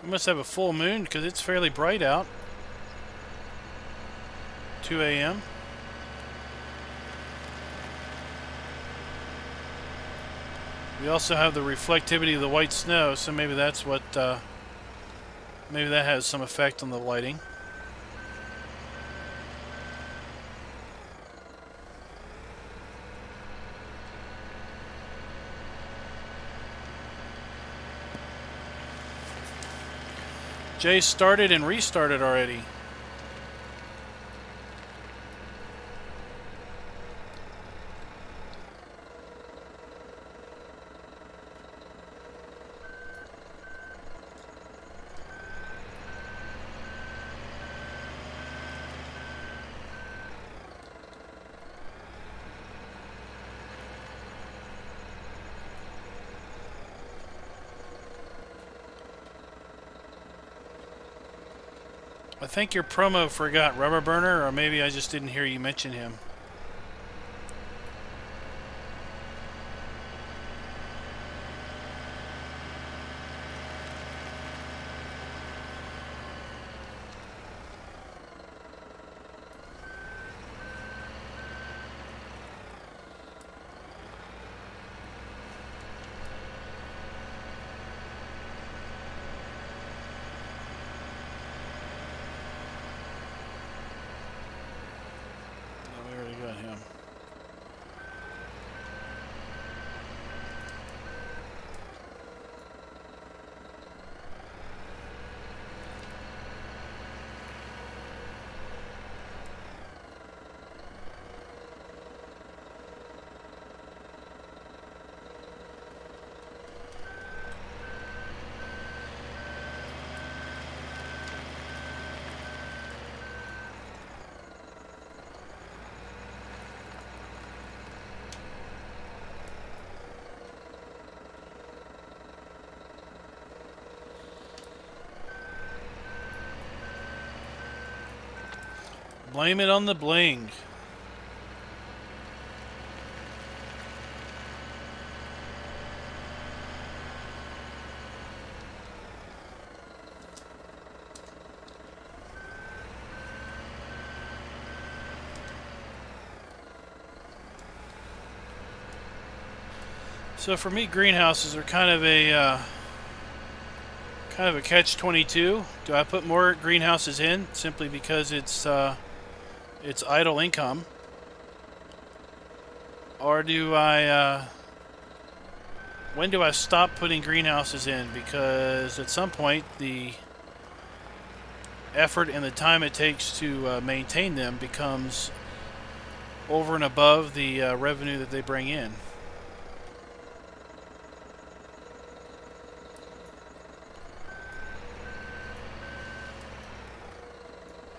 We must have a full moon because it's fairly bright out. 2 a.m. We also have the reflectivity of the white snow, so maybe that's what, maybe that has some effect on the lighting. Jay started and restarted already. I think your promo forgot Rubber Burner, or maybe I just didn't hear you mention him. Blame it on the bling. So for me, greenhouses are kind of a catch-22. Do I put more greenhouses in simply because it's idle income, or do I? When do I stop putting greenhouses in? Because at some point the effort and the time it takes to maintain them becomes over and above the revenue that they bring in.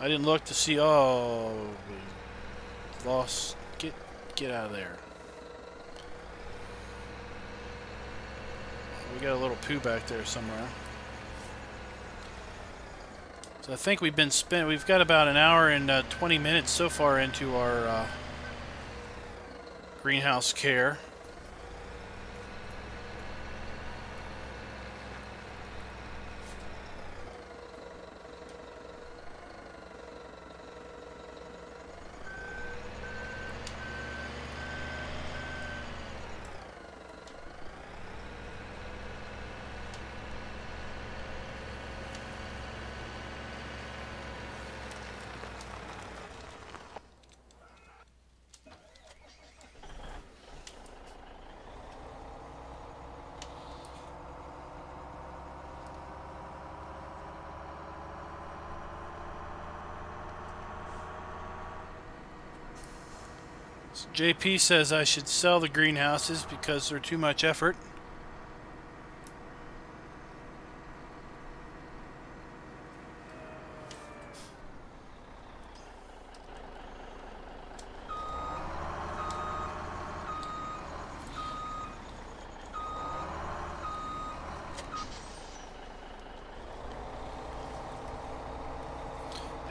I didn't look to see. Oh, we lost. Get out of there. We got a little poo back there somewhere. So I think we've got about an hour and 20 minutes so far into our greenhouse care. JP says I should sell the greenhouses because they're too much effort.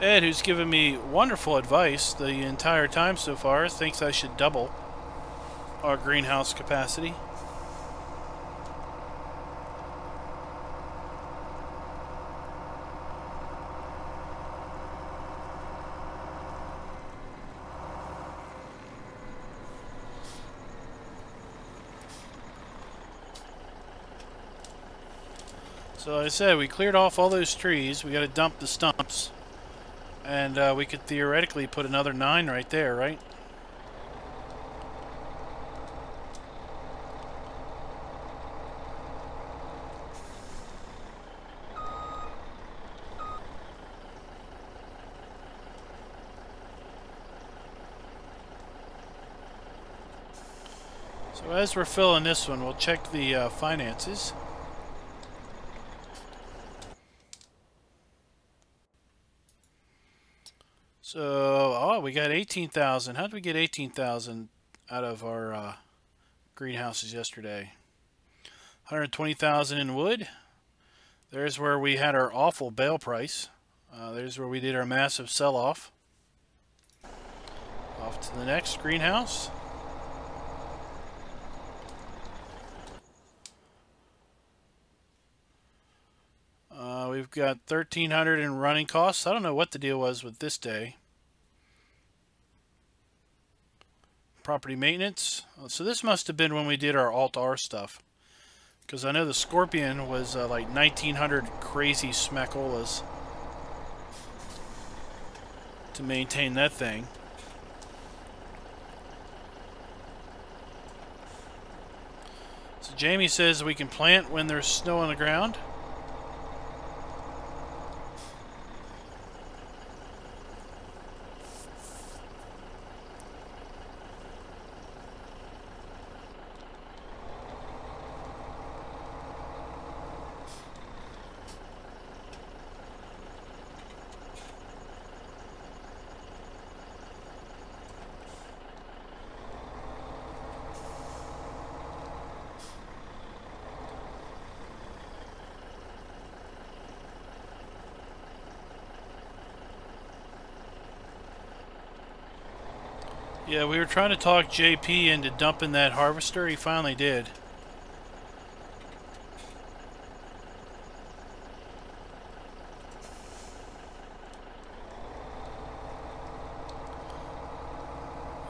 Ed, who's given me wonderful advice the entire time so far, thinks I should double our greenhouse capacity. So like I said, we cleared off all those trees. We got to dump the stumps. And we could theoretically put another 9 right there, right? So as we're filling this one, we'll check the finances. So, oh, we got 18,000. How did we get 18,000 out of our greenhouses yesterday? 120,000 in wood. There's where we had our awful bale price. There's where we did our massive sell-off. Off to the next greenhouse. We've got 1,300 in running costs. I don't know what the deal was with this day. Property maintenance. So this must have been when we did our Alt-R stuff. Because I know the Scorpion was like 1,900 crazy smackolas to maintain that thing. So Jamie says we can plant when there's snow on the ground. Yeah, we were trying to talk JP into dumping that harvester. He finally did.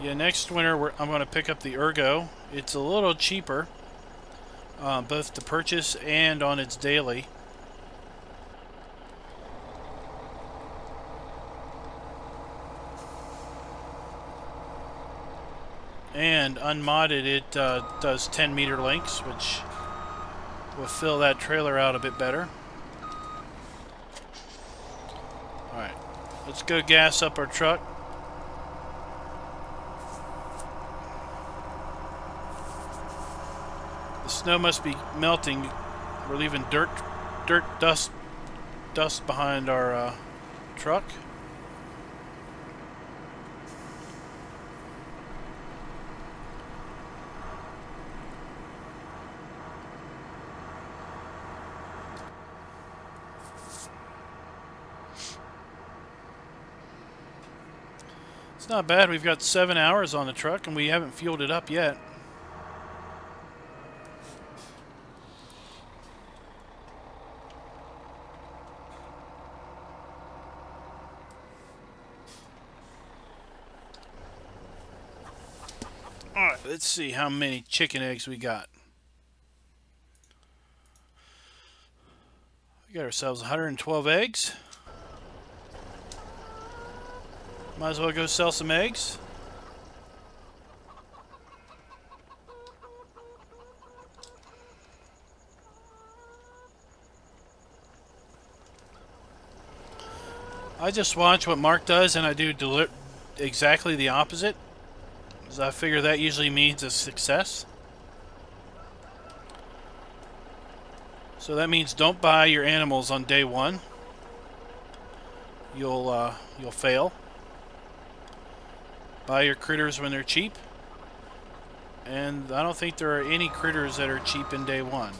Yeah, next winter I'm going to pick up the Ergo. It's a little cheaper, both to purchase and on its daily. And unmodded, it does 10-meter lengths, which will fill that trailer out a bit better. Alright, let's go gas up our truck. The snow must be melting. We're leaving dirt dust behind our truck. It's not bad. We've got 7 hours on the truck and we haven't fueled it up yet. Alright, let's see how many chicken eggs we got. We got ourselves 112 eggs. Might as well go sell some eggs. I just watch what Mark does and I do exactly the opposite, because I figure that usually means a success. So that means don't buy your animals on day one. You'll fail. Buy your critters when they're cheap. And I don't think there are any critters that are cheap in day one.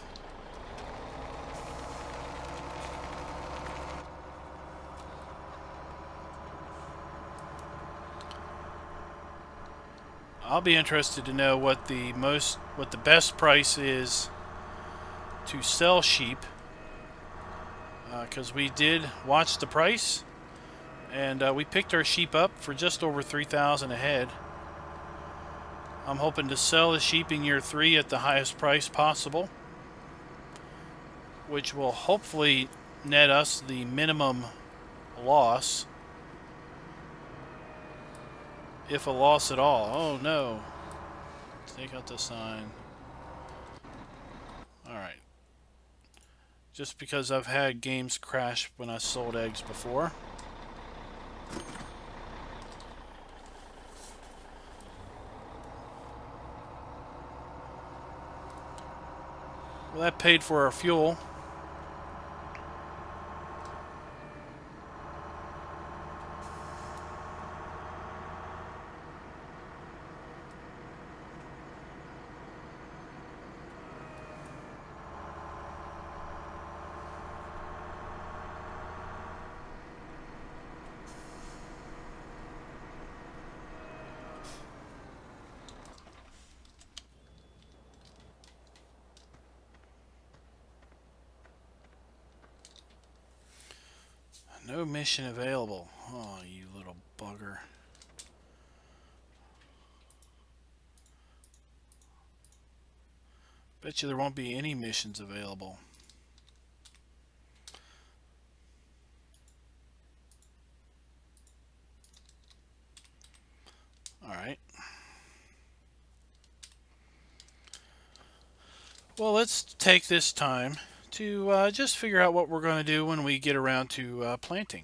I'll be interested to know what the best price is to sell sheep, because we did watch the price, and we picked our sheep up for just over $3,000 a head. I'm hoping to sell the sheep in year 3 at the highest price possible, which will hopefully net us the minimum loss, if a loss at all. Oh no. Take out the sign. Alright. Just because I've had games crash when I sold eggs before. Well, that paid for our fuel. No mission available. Oh, you little bugger. Bet you there won't be any missions available. Alright. Well, let's take this time to just figure out what we're going to do when we get around to planting.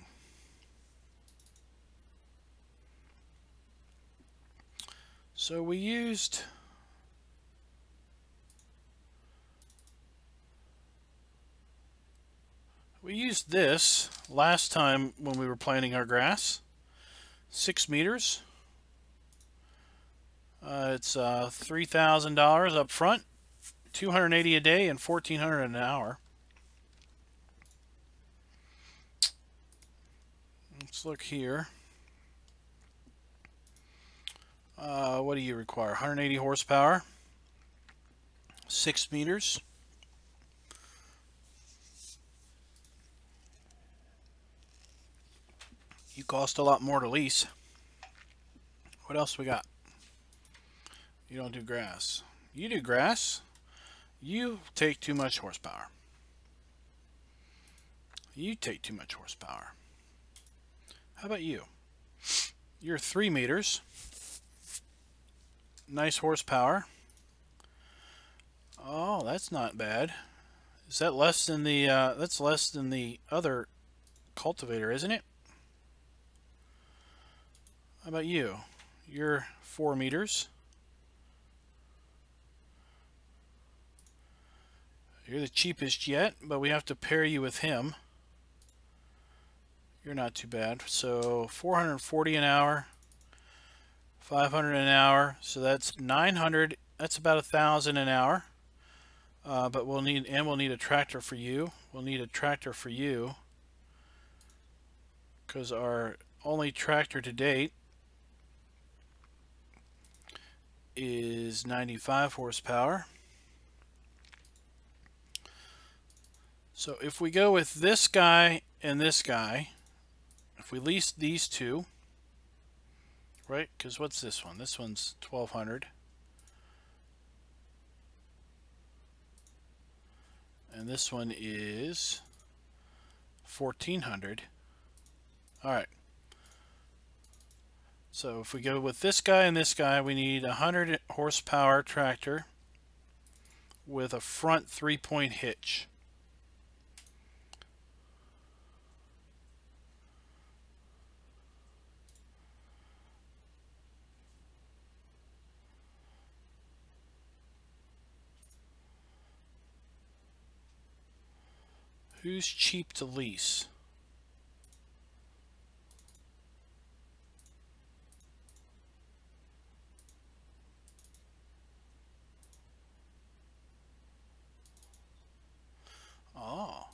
So we used this last time when we were planting our grass. 6 meters. It's $3,000 up front, $280 a day, and $1,400 an hour. Let's look here. What do you require? 180 horsepower, 6 meters. You cost a lot more to lease. What else we got? You don't do grass. You do grass. You take too much horsepower. You take too much horsepower. How about you? You're 3 meters. Nice horsepower. Oh, that's not bad. Is that less than the that's less than the other cultivator, isn't it? How about you? You're 4 meters. You're the cheapest yet, but we have to pair you with him. You're not too bad. So 440 an hour, 500 an hour. So that's 900. That's about 1,000 an hour. But we'll need a tractor for you. We'll need a tractor for you because our only tractor to date is 95 horsepower. So if we go with this guy and this guy, if we lease these two, right? Because what's this one? This one's 1,200. And this one is 1,400. All right. So if we go with this guy and this guy, we need a 100 horsepower tractor with a front 3-point hitch. Who's cheap to lease? Oh.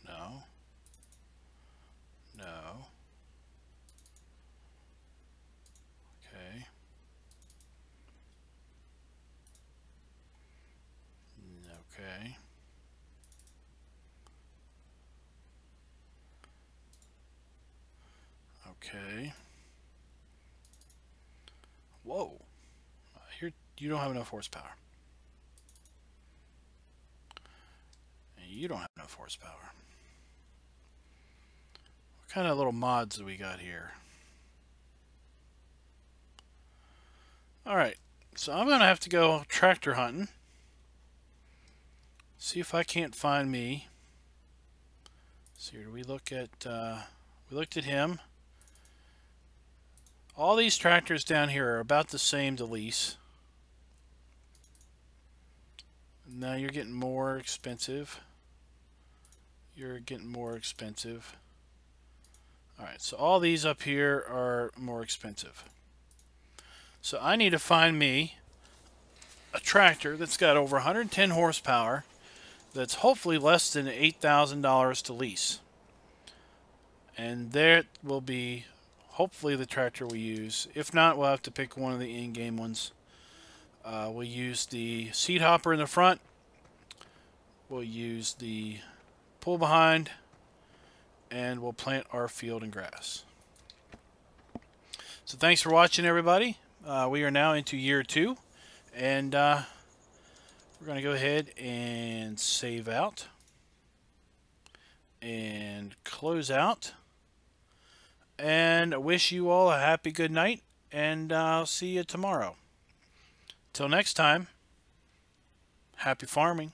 No. No. Okay. Okay. Okay. Whoa. You don't have enough horsepower. And you don't have enough horsepower. What kind of little mods do we got here? Alright. So I'm going to have to go tractor hunting. See if I can't find me. So here we look at we looked at him. All these tractors down here are about the same to lease. Now you're getting more expensive. You're getting more expensive. Alright, so all these up here are more expensive. So I need to find me a tractor that's got over 110 horsepower that's hopefully less than $8,000 to lease. And there will be hopefully the tractor we use. If not, we'll have to pick one of the in-game ones. We'll use the seed hopper in the front. We'll use the pull behind. And we'll plant our field and grass. So thanks for watching, everybody. We are now into year 2. And we're going to go ahead and save out. And close out. And I wish you all a happy good night. And I'll see you tomorrow. Till next time, happy farming.